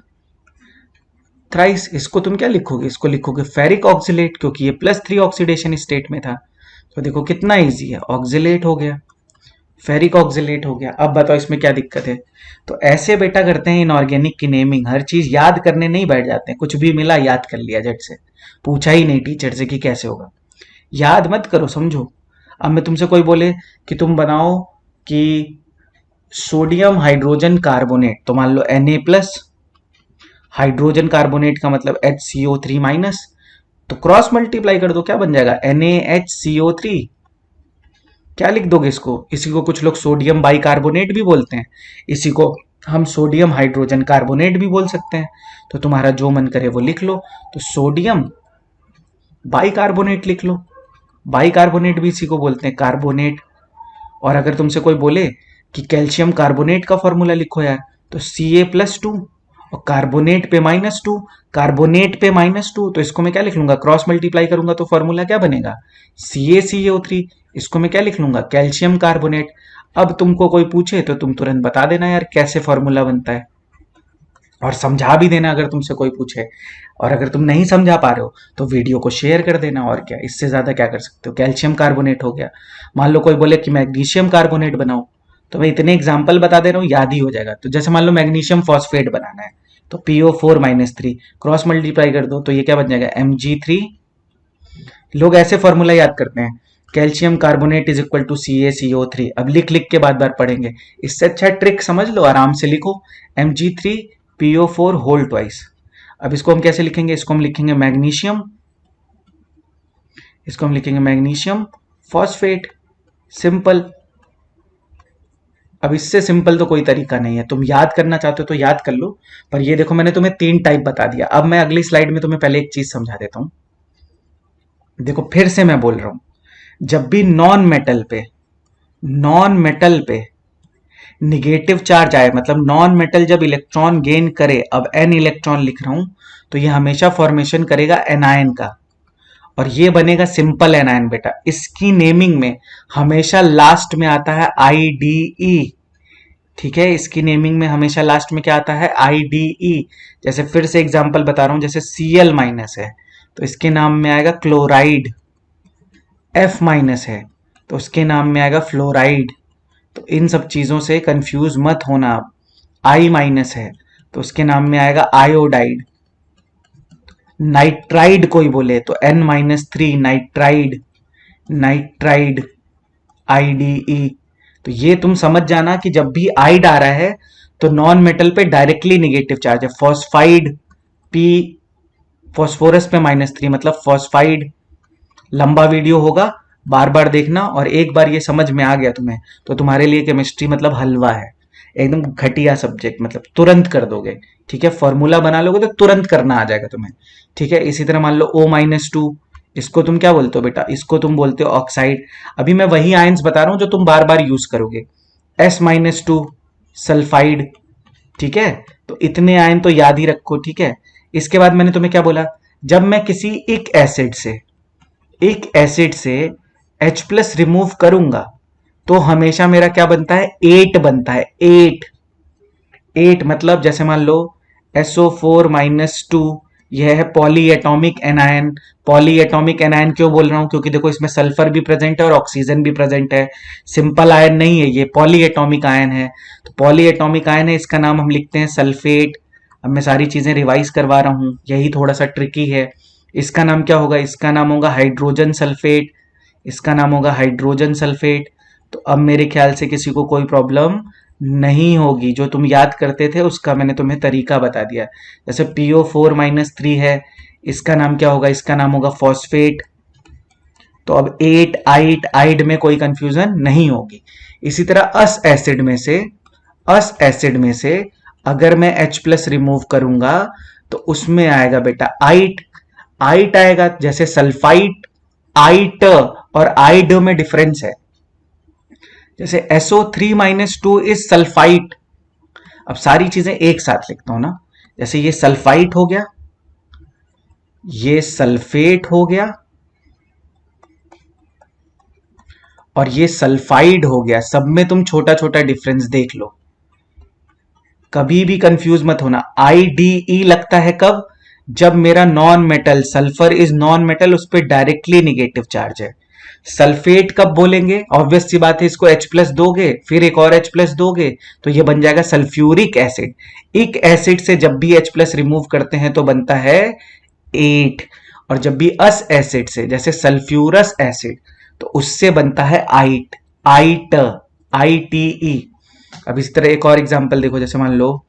थ्राइस। इसको तुम क्या लिखोगे? इसको लिखोगे फेरिक ऑक्जिलेट, क्योंकि ये +3 ऑक्सीडेशन स्टेट में था। तो देखो कितना इजी है, ऑक्जिलेट हो गया, फेरिक ऑक्जिलेट हो गया। अब बताओ इसमें क्या दिक्कत है? तो ऐसे बेटा करते हैं इनऑर्गेनिक की नेमिंग, हर चीज याद करने नहीं बैठ जाते हैं, कुछ भी मिला याद कर लिया झट से, पूछा ही नहीं टीचर से कि कैसे होगा। याद मत करो, समझो। अब मैं तुमसे कोई बोले कि तुम बनाओ कि सोडियम हाइड्रोजन कार्बोनेट, तो मान लो Na+, हाइड्रोजन कार्बोनेट का मतलब HCO3-, तो क्रॉस मल्टीप्लाई कर दो, क्या बन जाएगा NaHCO3। क्या लिख दोगे इसको, इसी को कुछ लोग सोडियम बाइकार्बोनेट भी बोलते हैं, इसी को हम सोडियम हाइड्रोजन कार्बोनेट भी बोल सकते हैं। तो तुम्हारा जो मन करे वो लिख लो, तो सोडियम बाइकार्बोनेट लिख लो, बाइकार्बोनेट भी इसी को बोलते हैं, कार्बोनेट। और अगर तुमसे कोई बोले कि कैल्शियम कार्बोनेट का फॉर्मूला लिखो यार, तो Ca+2 और कार्बोनेट पे -2, कार्बोनेट पे -2, तो इसको मैं क्या लिख लूंगा, क्रॉस मल्टीप्लाई करूंगा तो फॉर्मूला क्या बनेगा, CaCO3। इसको मैं क्या लिख लूंगा, कैल्शियम कार्बोनेट। अब तुमको कोई पूछे तो तुम तुरंत बता देना यार कैसे फॉर्मूला बनता है, और समझा भी देना अगर तुमसे कोई पूछे। और अगर तुम नहीं समझा पा रहे हो तो वीडियो को शेयर कर देना, और क्या, इससे ज्यादा क्या कर सकते हो। कैल्शियम कार्बोनेट हो गया, मान लो कोई बोले कि मैग्नीशियम कार्बोनेट बनाओ, तो मैं इतने एग्जाम्पल बता दे रहा हूँ, याद ही हो जाएगा। तो जैसे मान लो मैग्नीशियम फॉस्फेट बनाना है, तो PO4-3 क्रॉस मल्टीप्लाई कर दो, तो ये क्या बन जाएगा Mg3। लोग ऐसे फॉर्मूला याद करते हैं, calcium carbonate is equal to CaCO3। अब लिख लिख के बार बार पढ़ेंगे, इससे अच्छा ट्रिक समझ लो, आराम से लिखो Mg3PO4 होल ट्वाइस। अब इसको हम कैसे लिखेंगे, इसको हम लिखेंगे मैग्नीशियम, इसको हम लिखेंगे मैग्नीशियम फॉस्फेट, सिंपल। अब इससे सिंपल तो कोई तरीका नहीं है, तुम याद करना चाहते हो तो याद कर लो। पर ये देखो मैंने तुम्हें 3 टाइप बता दिया। अब मैं अगली स्लाइड में तुम्हें पहले एक चीज समझा देता हूं। देखो फिर से मैं बोल रहा हूं, जब भी नॉन मेटल पे निगेटिव चार्ज आए, मतलब नॉन मेटल जब इलेक्ट्रॉन गेन करे, अब n इलेक्ट्रॉन लिख रहा हूं, तो ये हमेशा फॉर्मेशन करेगा एनायन का, और ये बनेगा सिंपल एनायन बेटा। इसकी नेमिंग में हमेशा लास्ट में आता है IDE, ठीक है, इसकी नेमिंग में हमेशा लास्ट में क्या आता है, IDE। जैसे फिर से एग्जांपल बता रहा हूं, जैसे Cl- है तो इसके नाम में आएगा क्लोराइड, F- है तो उसके नाम में आएगा फ्लोराइड। तो इन सब चीजों से कंफ्यूज मत होना आप। I- है तो उसके नाम में आएगा आयोडाइड। नाइट्राइड कोई बोले तो N-3 नाइट्राइड, नाइट्राइड IDE। तो ये तुम समझ जाना कि जब भी आइड आ रहा है तो नॉन मेटल पे डायरेक्टली निगेटिव चार्ज है। फॉस्फाइड P, फॉस्फोरस पे -3 मतलब फॉस्फाइड। लंबा वीडियो होगा, बार बार देखना, और एक बार ये समझ में आ गया तुम्हें तो तुम्हारे लिए केमिस्ट्री मतलब हलवा है, एकदम घटिया सब्जेक्ट, मतलब तुरंत कर दोगे। ठीक है, फॉर्मूला बना लोगे तो तुरंत करना आ जाएगा तुम्हें। ठीक है, इसी तरह मान लो O-2, इसको तुम क्या बोलते हो बेटा, इसको तुम बोलते हो ऑक्साइड। अभी मैं वही आयंस बता रहा हूं जो तुम बार बार यूज करोगे। S-2 sulphide. ठीक है, तो इतने आयन तो याद ही रखो। ठीक है, इसके बाद मैंने तुम्हें क्या बोला, जब मैं किसी एक एसिड से H+ रिमूव करूंगा तो हमेशा मेरा क्या बनता है, 8 बनता है, 8 मतलब जैसे मान लो SO4-2, यह है poly atomic anion. Poly atomic anion क्यों बोल रहा हूं, क्योंकि देखो इसमें सल्फर भी प्रेजेंट है और ऑक्सीजन भी प्रेजेंट है, सिंपल आयन नहीं है, ये पॉली एटॉमिक आयन है। तो पॉली एटॉमिक आयन है, इसका नाम हम लिखते हैं सल्फेट। अब मैं सारी चीजें रिवाइज करवा रहा हूं, यही थोड़ा सा ट्रिकी है। इसका नाम क्या होगा, इसका नाम होगा हाइड्रोजन सल्फेट, इसका नाम होगा हाइड्रोजन सल्फेट। तो अब मेरे ख्याल से किसी को कोई प्रॉब्लम नहीं होगी, जो तुम याद करते थे उसका मैंने तुम्हें तरीका बता दिया। जैसे PO4-3 है, इसका नाम क्या होगा, इसका नाम होगा फॉस्फेट। तो अब 8 आइट आइड में कोई कंफ्यूजन नहीं होगी। इसी तरह अस एसिड में से अगर मैं H+ रिमूव करूंगा तो उसमें आएगा बेटा आइट, आइट आएगा। जैसे सल्फाइट, आइट और आइड में डिफरेंस है। जैसे SO3-2 इज सल्फाइट। अब सारी चीजें एक साथ लिखता हूं ना, जैसे ये सल्फाइट हो गया, ये सल्फेट हो गया, और ये सल्फाइड हो गया। सब में तुम छोटा छोटा डिफरेंस देख लो, कभी भी कंफ्यूज मत होना। IDE लगता है कब, जब मेरा non metal sulphur is non metal, उस पर डायरेक्टली निगेटिव चार्ज है। सल्फेट कब बोलेंगे, ऑब्वियस सी बात है, इसको H+ दोगे फिर एक और H+ दोगे तो ये बन जाएगा सल्फ्यूरिक एसिड। एक एसिड से जब भी H+ रिमूव करते हैं तो बनता है 8, और जब भी अस एसिड से, जैसे सल्फ्यूरस एसिड, तो उससे बनता है आइट, आइट, ITE। अब इस तरह एक और एग्जांपल देखो, जैसे मान लो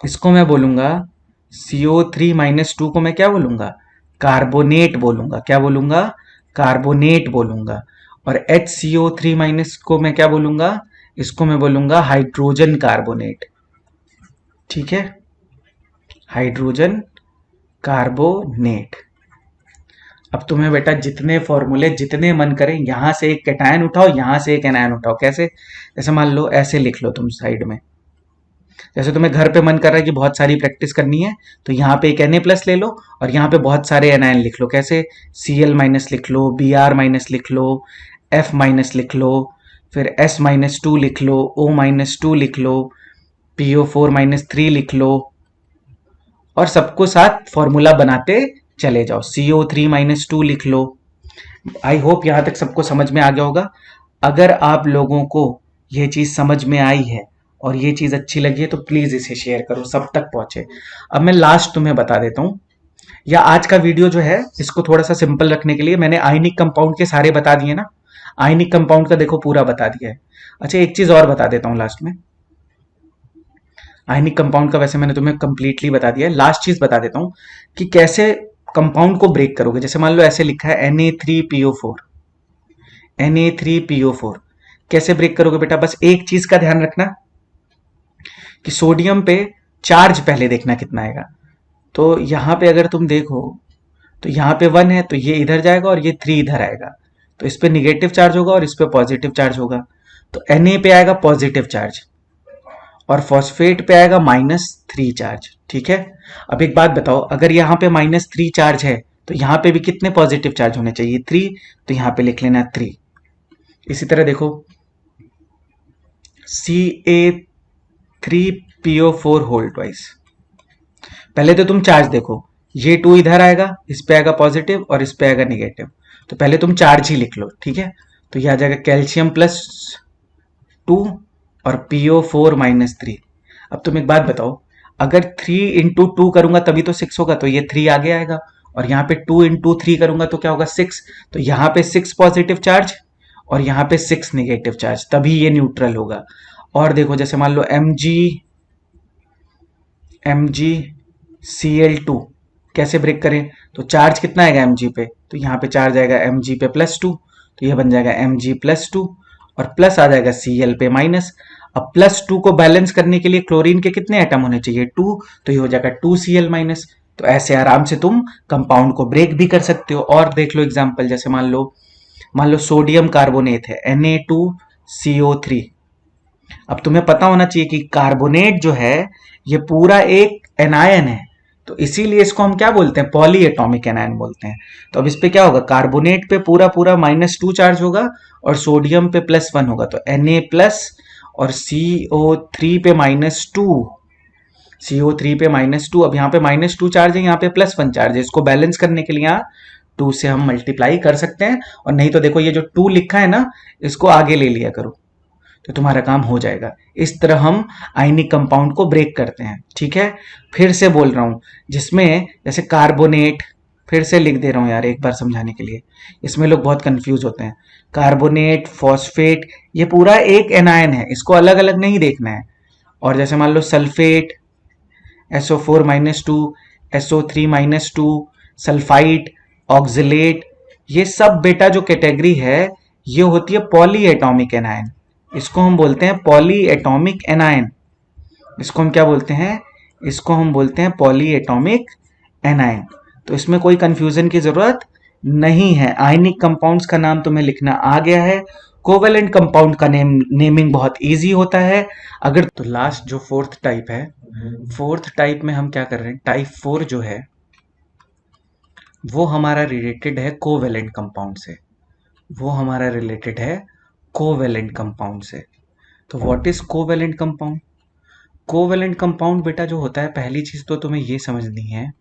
इसको मैं बोलूंगा CO3 - 2 को मैं क्या बोलूंगा, कार्बोनेट बोलूंगा। क्या बोलूंगा, कार्बोनेट बोलूंगा। और HCO3- को मैं क्या बोलूंगा, इसको मैं बोलूंगा हाइड्रोजन कार्बोनेट। ठीक है, हाइड्रोजन कार्बोनेट। अब तुम्हें बेटा जितने फॉर्मूले जितने मन करें, यहां से एक कैटायन उठाओ, यहां से एक एनायन उठाओ। कैसे, जैसे मान लो ऐसे लिख लो तुम साइड में। जैसे तुम्हें घर पे मन कर रहा है कि बहुत सारी प्रैक्टिस करनी है, तो यहाँ पे एक Na+ ले लो और यहाँ पे बहुत सारे एनायन लिख लो। कैसे, Cl- लिख लो, Br- लिख लो, F- लिख लो, फिर S- 2 लिख लो, O- 2 लिख लो, PO4- 3 लिख लो, और सबको साथ फॉर्मूला बनाते चले जाओ। CO3- 2 लिख लो। आई होप यहां तक सबको समझ में आ गया होगा। अगर आप लोगों को ये चीज समझ में आई है और ये चीज अच्छी लगी है तो प्लीज इसे शेयर करो, सब तक पहुंचे। अब मैं लास्ट तुम्हें बता देता हूं, या आज का वीडियो जो है इसको थोड़ा सा सिंपल रखने के लिए मैंने आयनिक कंपाउंड के सारे बता दिए ना, आयनिक कंपाउंड का देखो पूरा बता दिया है। अच्छा एक चीज और बता देता हूं लास्ट में, आयनिक कंपाउंड का वैसे मैंने तुम्हें कंप्लीटली बता दिया है, लास्ट चीज बता देता हूं कि कैसे कंपाउंड को ब्रेक करोगे। जैसे मान लो ऐसे लिखा है Na3PO4, Na3PO4 कैसे ब्रेक करोगे बेटा, बस एक चीज का ध्यान रखना कि सोडियम पे चार्ज पहले देखना कितना आएगा। तो यहां पे अगर तुम देखो तो यहाँ पे 1 है तो ये इधर जाएगा और ये 3 इधर आएगा, तो इस पे निगेटिव चार्ज होगा और इस पे पॉजिटिव चार्ज होगा। तो Na पे आएगा पॉजिटिव चार्ज और फॉस्फेट पे आएगा -3 चार्ज। ठीक है, अब एक बात बताओ, अगर यहाँ पे -3 चार्ज है तो यहाँ पे भी कितने पॉजिटिव चार्ज होने चाहिए, 3, तो यहाँ पे लिख लेना 3। इसी तरह देखो Ca3PO4 होल ट्वाइस, पहले तो तुम चार्ज देखो, ये 2 इधर आएगा, इस पे आएगा पॉजिटिव और इस पे आएगा निगेटिव, तो पहले तुम चार्ज ही लिख लो। ठीक है, तो ये आ जाएगा कैल्शियम +2 और PO4- 3। अब तुम एक बात बताओ, अगर 3 × 2 करूंगा तभी तो 6 होगा, तो ये 3 आगे आएगा, और यहाँ पे 2 × 3 करूंगा तो क्या होगा 6, तो यहाँ पे 6 पॉजिटिव चार्ज और यहाँ पे 6 निगेटिव चार्ज, तभी ये न्यूट्रल होगा। और देखो जैसे मान लो MgCl2 कैसे ब्रेक करें, तो चार्ज कितना आएगा Mg पे, तो यहाँ पे चार्ज आएगा Mg पे +2, तो ये बन जाएगा Mg+2 और प्लस आ जाएगा Cl पे माइनस। अब +2 को बैलेंस करने के लिए क्लोरीन के कितने एटम होने चाहिए, 2, तो ये हो जाएगा 2Cl-। तो ऐसे आराम से तुम कंपाउंड को ब्रेक भी कर सकते हो। और देख लो एग्जांपल, जैसे मान लो सोडियम कार्बोनेट है Na2CO3। अब तुम्हें पता होना चाहिए कि कार्बोनेट जो है ये पूरा एक एनायन है, तो इसीलिए इसको हम क्या बोलते हैं, पॉली एटॉमिक एनायन बोलते हैं। तो अब इस पे क्या होगा, कार्बोनेट पे पूरा पूरा -2 चार्ज होगा और सोडियम पे +1 होगा, तो Na+ और CO3 पे -2, CO3 पे -2। अब यहाँ पे -2 चार्ज है, यहाँ पे +1 चार्ज है, इसको बैलेंस करने के लिए यहाँ 2 से हम मल्टीप्लाई कर सकते हैं। और नहीं तो देखो ये जो 2 लिखा है ना, इसको आगे ले लिया करो, तो तुम्हारा काम हो जाएगा। इस तरह हम आयनिक कंपाउंड को ब्रेक करते हैं। ठीक है, फिर से बोल रहा हूं, जिसमें जैसे कार्बोनेट, फिर से लिख दे रहा हूं यार एक बार समझाने के लिए, इसमें लोग बहुत कंफ्यूज होते हैं। कार्बोनेट, फॉस्फेट, ये पूरा एक एनायन है, इसको अलग अलग नहीं देखना है। और जैसे मान लो sulphate, SO4- 2, SO3- 2, sulphite, oxalate, ये सब बेटा जो कैटेगरी है ये होती है पॉली एटॉमिक एनायन। इसको हम बोलते हैं पॉली एटॉमिक एनायन। इसको हम क्या बोलते हैं, इसको हम बोलते हैं पॉली एटॉमिक एनायन। तो इसमें कोई कंफ्यूजन की जरूरत नहीं है। आयनिक कंपाउंड्स का नाम तुम्हें लिखना आ गया है, कोवेलेंट कंपाउंड का नेमिंग बहुत इजी होता है। अगर तो लास्ट जो फोर्थ टाइप है, फोर्थ टाइप में हम क्या कर रहे हैं, टाइप 4 जो है वो हमारा रिलेटेड है कोवेलेंट कंपाउंड से, वो हमारा रिलेटेड है कोवेलेंट कंपाउंड से। तो what is covalent compound, covalent compound बेटा जो होता है, पहली चीज तो तुम्हें ये समझनी है,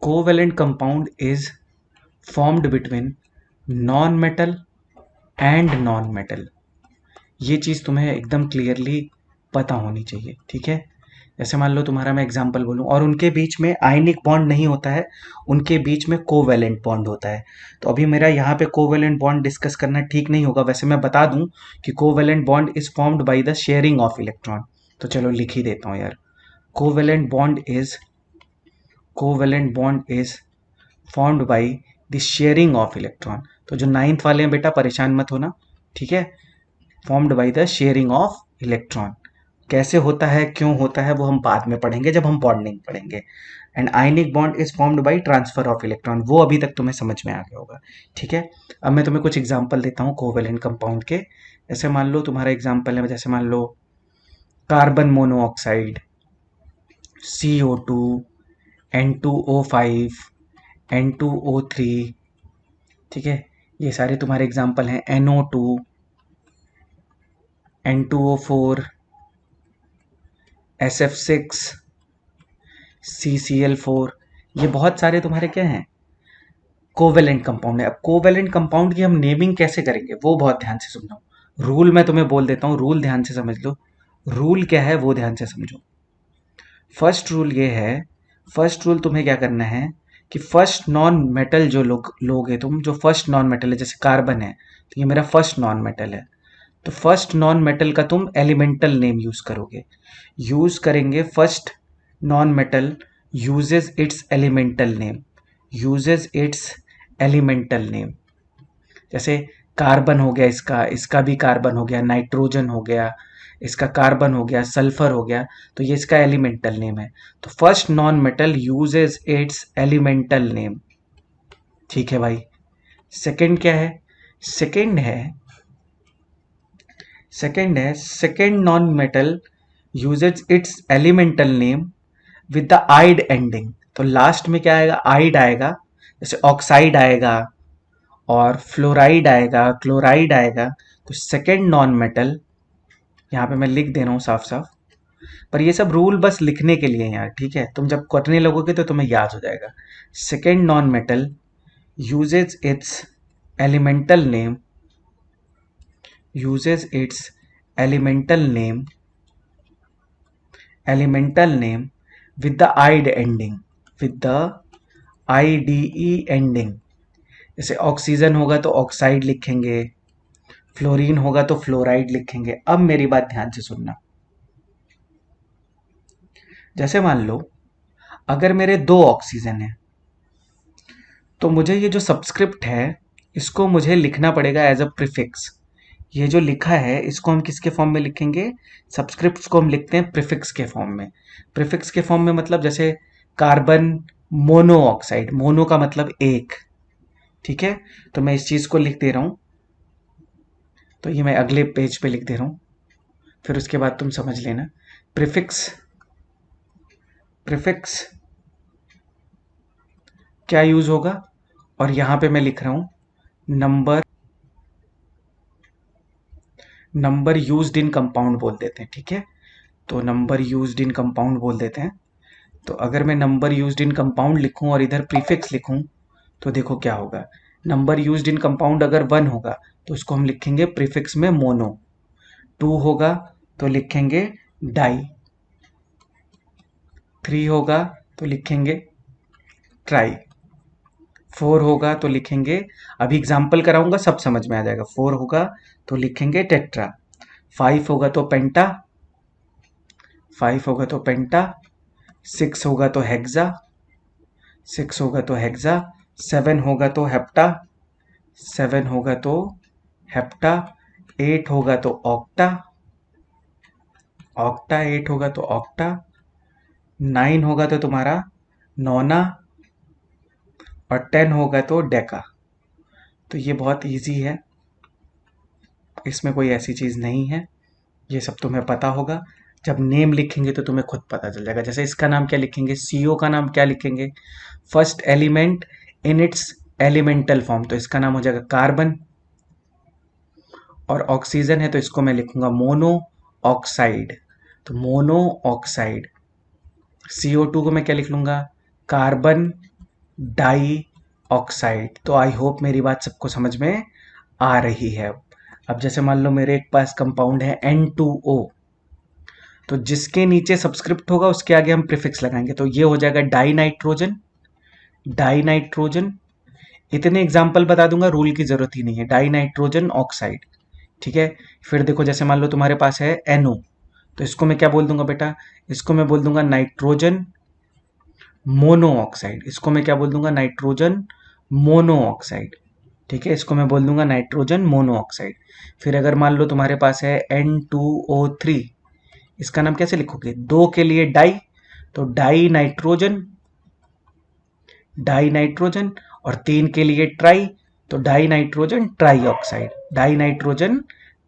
covalent compound is formed between non metal and non metal. ये चीज तुम्हें एकदम क्लियरली पता होनी चाहिए। ठीक है, जैसे मान लो तुम्हारा मैं एग्जांपल बोलूं, और उनके बीच में आयनिक बॉन्ड नहीं होता है, उनके बीच में कोवेलेंट बॉन्ड होता है। तो अभी मेरा यहाँ पे कोवेलेंट बॉन्ड डिस्कस करना ठीक नहीं होगा, वैसे मैं बता दूं कि covalent bond is formed by the sharing of electron. तो चलो लिख ही देता हूँ यार, covalent bond is covalent bond is formed by the sharing of electron. तो जो नाइन्थ वाले हैं बेटा परेशान मत होना, ठीक है। Formed by the sharing of electron. कैसे होता है, क्यों होता है, वो हम बाद में पढ़ेंगे जब हम बॉन्डिंग पढ़ेंगे। And ionic bond is formed by transfer of electron, वो अभी तक तुम्हें समझ में आ गया होगा, ठीक है। अब मैं तुम्हें कुछ एग्जांपल देता हूँ कोवेलेंट कंपाउंड के। जैसे मान लो तुम्हारा एग्जांपल है, जैसे मान low carbon monoxide, CO2, N2O5, N2O3, ठीक है। ये सारे तुम्हारे एग्जांपल हैं। NO2, N2O4, SF6, CCl4, ये बहुत सारे तुम्हारे क्या हैं, कोवेलेंट कंपाउंड है। अब कोवेलेंट कंपाउंड की हम नेमिंग कैसे करेंगे वो बहुत ध्यान से सुनना। रूल मैं तुम्हें बोल देता हूँ, रूल ध्यान से समझ लो। रूल क्या है वो ध्यान से समझो। फर्स्ट रूल ये है, फर्स्ट रूल तुम्हें क्या करना है कि फर्स्ट नॉन मेटल जो लोगे तुम, जो फर्स्ट नॉन मेटल है, जैसे कार्बन है तो ये मेरा फर्स्ट नॉन मेटल है, तो फर्स्ट नॉन मेटल का तुम एलिमेंटल नेम यूज करोगे। यूज करेंगे first non metal uses its elemental name, uses its elemental name. जैसे कार्बन हो गया, इसका इसका भी कार्बन हो गया, नाइट्रोजन हो गया, इसका कार्बन हो गया, सल्फर हो गया, तो ये इसका एलिमेंटल नेम है। तो first non metal uses its elemental name, ठीक है भाई। सेकंड क्या है, सेकंड है second non metal uses its elemental name with the ide ending. तो लास्ट में क्या आएगा, आइड आएगा। जैसे ऑक्साइड आएगा और फ्लोराइड आएगा, क्लोराइड आएगा। तो सेकेंड नॉन मेटल, यहाँ पे मैं लिख दे रहा हूँ साफ साफ, पर ये सब रूल बस लिखने के लिए हैं यार, ठीक है। तुम जब करने लगोगे तो तुम्हें याद हो जाएगा। Second non metal uses its elemental name, uses its elemental name, elemental name with the ide ending, with the IDE ending. जैसे ऑक्सीजन होगा तो ऑक्साइड लिखेंगे, फ्लोरीन होगा तो फ्लोराइड लिखेंगे। अब मेरी बात ध्यान से सुनना। जैसे मान लो अगर मेरे दो ऑक्सीजन है, तो मुझे ये जो सब्सक्रिप्ट है इसको मुझे लिखना पड़ेगा एज अ प्रीफिक्स। ये जो लिखा है इसको हम किसके फॉर्म में लिखेंगे, सब्सक्रिप्ट्स को हम लिखते हैं प्रीफिक्स के फॉर्म में। प्रीफिक्स के फॉर्म में मतलब जैसे कार्बन मोनोऑक्साइड, मोनो का मतलब एक, ठीक है। तो मैं इस चीज को लिख दे रहा हूं, तो ये मैं अगले पेज पे लिख दे रहा हूं, फिर उसके बाद तुम समझ लेना। प्रीफिक्स, प्रीफिक्स क्या यूज होगा, और यहां पे मैं लिख रहा हूं number, number used in compound बोल देते हैं, ठीक है। तो नंबर यूज्ड इन कंपाउंड बोल देते हैं। तो अगर मैं नंबर यूज्ड इन कंपाउंड लिखूं और इधर प्रीफिक्स लिखूं, तो देखो क्या होगा। नंबर यूज्ड इन कंपाउंड अगर 1 होगा तो उसको हम लिखेंगे प्रीफिक्स में मोनो, 2 होगा तो लिखेंगे डाई, 3 होगा तो लिखेंगे ट्राई, 4 होगा तो लिखेंगे, अभी एग्जाम्पल कराऊंगा सब समझ में आ जाएगा। 4 होगा तो लिखेंगे टेट्रा, 5 होगा तो पेंटा, 5 होगा तो पेंटा, 6 होगा तो हेक्सा, 6 होगा तो हेक्सा, 7 होगा तो हेप्टा, 7 होगा तो हेप्टा, 8 होगा तो ऑक्टा, ऑक्टा 8 होगा तो ऑक्टा, 9 होगा तो तुम्हारा नोना, और 10 होगा तो डेका। तो ये बहुत इजी है, इसमें कोई ऐसी चीज़ नहीं है, ये सब तुम्हें पता होगा। जब नेम लिखेंगे तो तुम्हें खुद पता चल जाएगा। जैसे इसका नाम क्या लिखेंगे, CO का नाम क्या लिखेंगे, first element in its elemental form, तो इसका नाम हो जाएगा कार्बन। और ऑक्सीजन है तो इसको मैं लिखूंगा मोनो ऑक्साइड, तो मोनो ऑक्साइड। CO2 को मैं क्या लिख लूंगा, कार्बन डाई ऑक्साइड। तो आई होप मेरी बात सबको समझ में आ रही है। अब जैसे मान लो मेरे एक पास कंपाउंड है N2O, तो जिसके नीचे सब्सक्रिप्ट होगा उसके आगे हम प्रीफिक्स लगाएंगे, तो ये हो जाएगा डाई नाइट्रोजन, डाई नाइट्रोजन। इतने एग्जाम्पल बता दूंगा, रूल की जरूरत ही नहीं है, डाई नाइट्रोजन ऑक्साइड। ठीक है। फिर देखो जैसे मान लो तुम्हारे पास है NO, तो इसको मैं क्या बोल दूंगा बेटा, इसको मैं बोल दूंगा नाइट्रोजन मोनो ऑक्साइड। इसको मैं क्या बोल दूंगा, नाइट्रोजन मोनो ऑक्साइड। ठीक है, इसको मैं बोल दूंगा नाइट्रोजन मोनो ऑक्साइड। फिर अगर मान लो तुम्हारे पास है N2O3, इसका नाम कैसे लिखोगे, दो के लिए डाई, तो डाई नाइट्रोजन, डाई नाइट्रोजन, और तीन के लिए ट्राई, तो die nitrogen try oxide, die nitrogen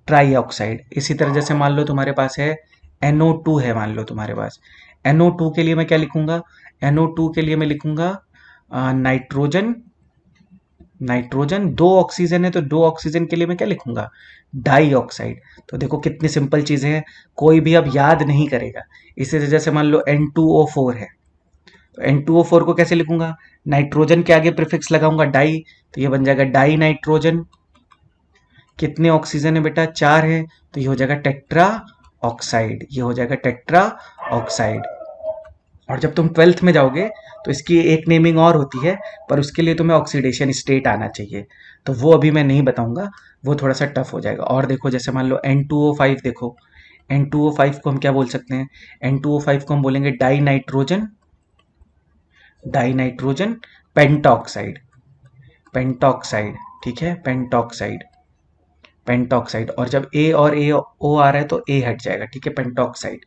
try oxide. इसी तरह जैसे मान लो तुम्हारे पास है NO2 है, मान लो तुम्हारे पास NO2 के लिए मैं क्या लिखूंगा, NO2 के लिए मैं लिखूंगा नाइट्रोजन, नाइट्रोजन दो ऑक्सीजन है तो दो ऑक्सीजन के लिए मैं क्या लिखूंगा, डाई ऑक्साइड। तो देखो कितनी सिंपल चीजें हैं, कोई भी अब याद नहीं करेगा। इसी तरह जैसे मान लो N2O4 है, तो N2O4 को कैसे लिखूंगा, नाइट्रोजन के आगे प्रीफिक्स लगाऊंगा डाई, तो ये बन जाएगा डाई नाइट्रोजन। कितने ऑक्सीजन है बेटा, चार है, तो ये हो जाएगा टेट्रा ऑक्साइड, ये हो जाएगा टेट्रा ऑक्साइड। और जब तुम 12th में जाओगे तो इसकी एक नेमिंग और होती है, पर उसके लिए तुम्हें ऑक्सीडेशन स्टेट आना चाहिए, तो वो अभी मैं नहीं बताऊंगा, वो थोड़ा सा टफ हो जाएगा। और देखो जैसे मान लो N2O5, देखो N2O5 को हम क्या बोल सकते हैं, N2O5 को हम बोलेंगे die nitrogen, die nitrogen pentoxide, pentoxide. ठीक है, पेंटॉक्साइड, पेंटॉक्साइड। और जब ए और ए ओ आ रहा है तो ए हट जाएगा, ठीक है, पेंटॉक्साइड।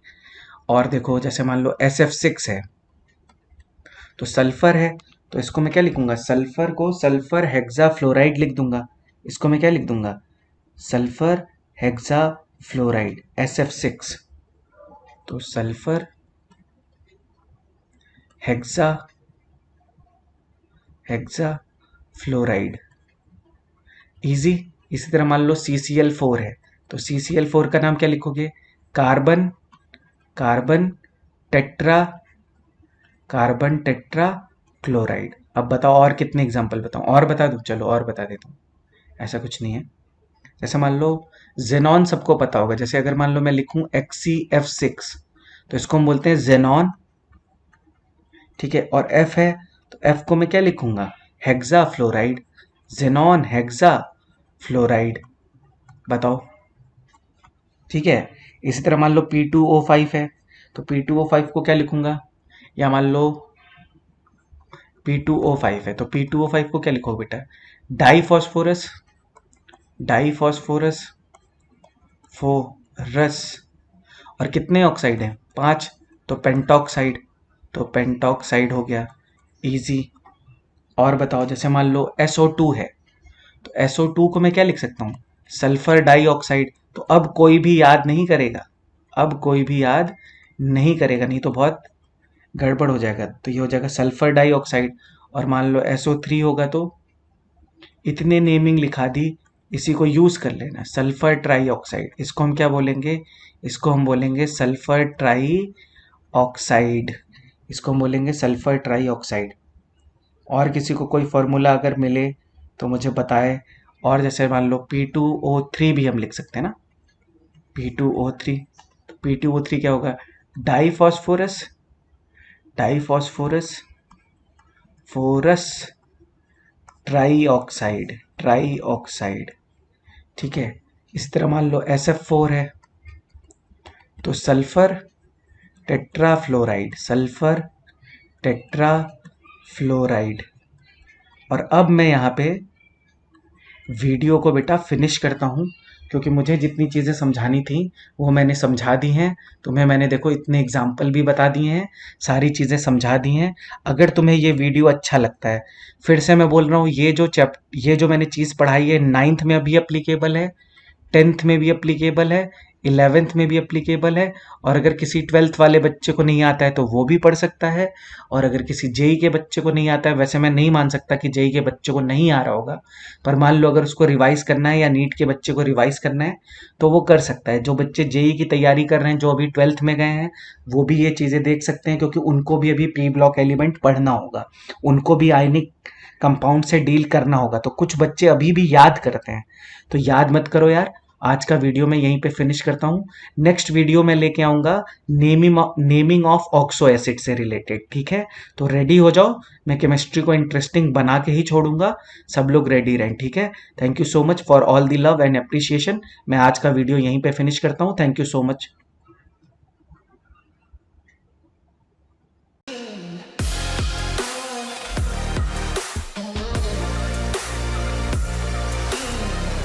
और देखो जैसे मान लो SF6 है, तो सल्फर है, तो इसको मैं क्या लिखूंगा, सल्फर को सल्फर हेक्सा फ्लोराइड लिख दूंगा। इसको मैं क्या लिख दूंगा, सल्फर हेक्सा फ्लोराइड SF6। तो sulphur hexa, hexa fluoride, easy. इसी तरह मान लो CCl4 है, तो CCl4 का नाम क्या लिखोगे, carbon, carbon tetra, carbon tetra chloride. अब बताओ और कितने एग्जांपल बताऊं, और बता दूं, चलो और बता देता हूँ, ऐसा कुछ नहीं है। जैसे मान लो जेनॉन सबको पता होगा, जैसे अगर मान लो मैं लिखूं XCF6, तो इसको हम बोलते हैं जेनॉन। ठीक है, और F है, तो F को मैं क्या लिखूंगा, hexa fluoride, xenon hexa fluoride. बताओ, ठीक है। इसी तरह मान लो P2O5 है, तो P2O5 को क्या लिखूंगा, या मान लो P2O5 है, तो P2O5 को क्या लिखो बेटा, डाई फॉस्फोरस, डाई फॉस्फोरस फोरस। और कितने ऑक्साइड हैं, पांच, तो पेंटॉक्साइड, तो पेंटॉक्साइड हो गया, इजी। और बताओ जैसे मान लो SO2 है, तो SO2 को मैं क्या लिख सकता हूँ, सल्फर डाइऑक्साइड। तो अब कोई भी याद नहीं करेगा, अब कोई भी याद नहीं करेगा, नहीं तो बहुत गड़बड़ हो जाएगा। तो ये हो जाएगा सल्फर डाइऑक्साइड। और मान लो SO3 होगा, तो इतने नेमिंग लिखा दी, इसी को यूज कर लेना, सल्फर ट्राई ऑक्साइड। इसको हम क्या बोलेंगे, इसको हम बोलेंगे सल्फर ट्राई ऑक्साइड, इसको हम बोलेंगे सल्फर ट्राई ऑक्साइड। और किसी को कोई फॉर्मूला अगर मिले तो मुझे बताए। और जैसे मान लो P2O3 भी हम लिख सकते हैं ना, P2O3, तो P2O3 क्या होगा, डाई फॉस्फोरस, डाई फॉस्फोरस फोरस ट्राई ऑक्साइड, ट्राई ऑक्साइड। ठीक है। इस तरह मान लो SF4 है, तो sulphur tetra fluoride, sulphur tetra fluoride. और अब मैं यहाँ पे वीडियो को बेटा फिनिश करता हूँ, क्योंकि मुझे जितनी चीज़ें समझानी थी वो मैंने समझा दी हैं। तुम्हें मैंने देखो इतने एग्जाम्पल भी बता दिए हैं, सारी चीज़ें समझा दी हैं। अगर तुम्हें ये वीडियो अच्छा लगता है, फिर से मैं बोल रहा हूँ, ये जो मैंने चीज़ पढ़ाई है 9th में भी अप्लीकेबल है, 10th में भी अप्लीकेबल है, 11th में भी अप्लीकेबल है। और अगर किसी 12th वाले बच्चे को नहीं आता है तो वो भी पढ़ सकता है। और अगर किसी जेई के बच्चे को नहीं आता है, वैसे मैं नहीं मान सकता कि जेई के बच्चे को नहीं आ रहा होगा, पर मान लो अगर उसको रिवाइज करना है या नीट के बच्चे को रिवाइज करना है तो वो कर सकता है। जो बच्चे जेई की तैयारी कर रहे हैं, जो अभी 12th में गए हैं, वो भी ये चीज़ें देख सकते हैं, क्योंकि उनको भी अभी पी ब्लॉक एलिमेंट पढ़ना होगा, उनको भी आयनिक कंपाउंड से डील करना होगा। तो कुछ बच्चे अभी भी याद करते हैं, तो याद मत करो यार, आज का वीडियो मैं यहीं पे फिनिश करता हूँ। नेक्स्ट वीडियो में लेके आऊँगा नेमिंग ऑफ ऑक्सो एसिड से रिलेटेड, ठीक है? तो रेडी हो जाओ, मैं केमिस्ट्री को इंटरेस्टिंग बना के ही छोड़ूंगा। सब लोग रेडी रहें, ठीक है? Thank you so much for all the love and appreciation. मैं आज का वीडियो यहीं पे फिनिश करता हूँ। Thank you so much.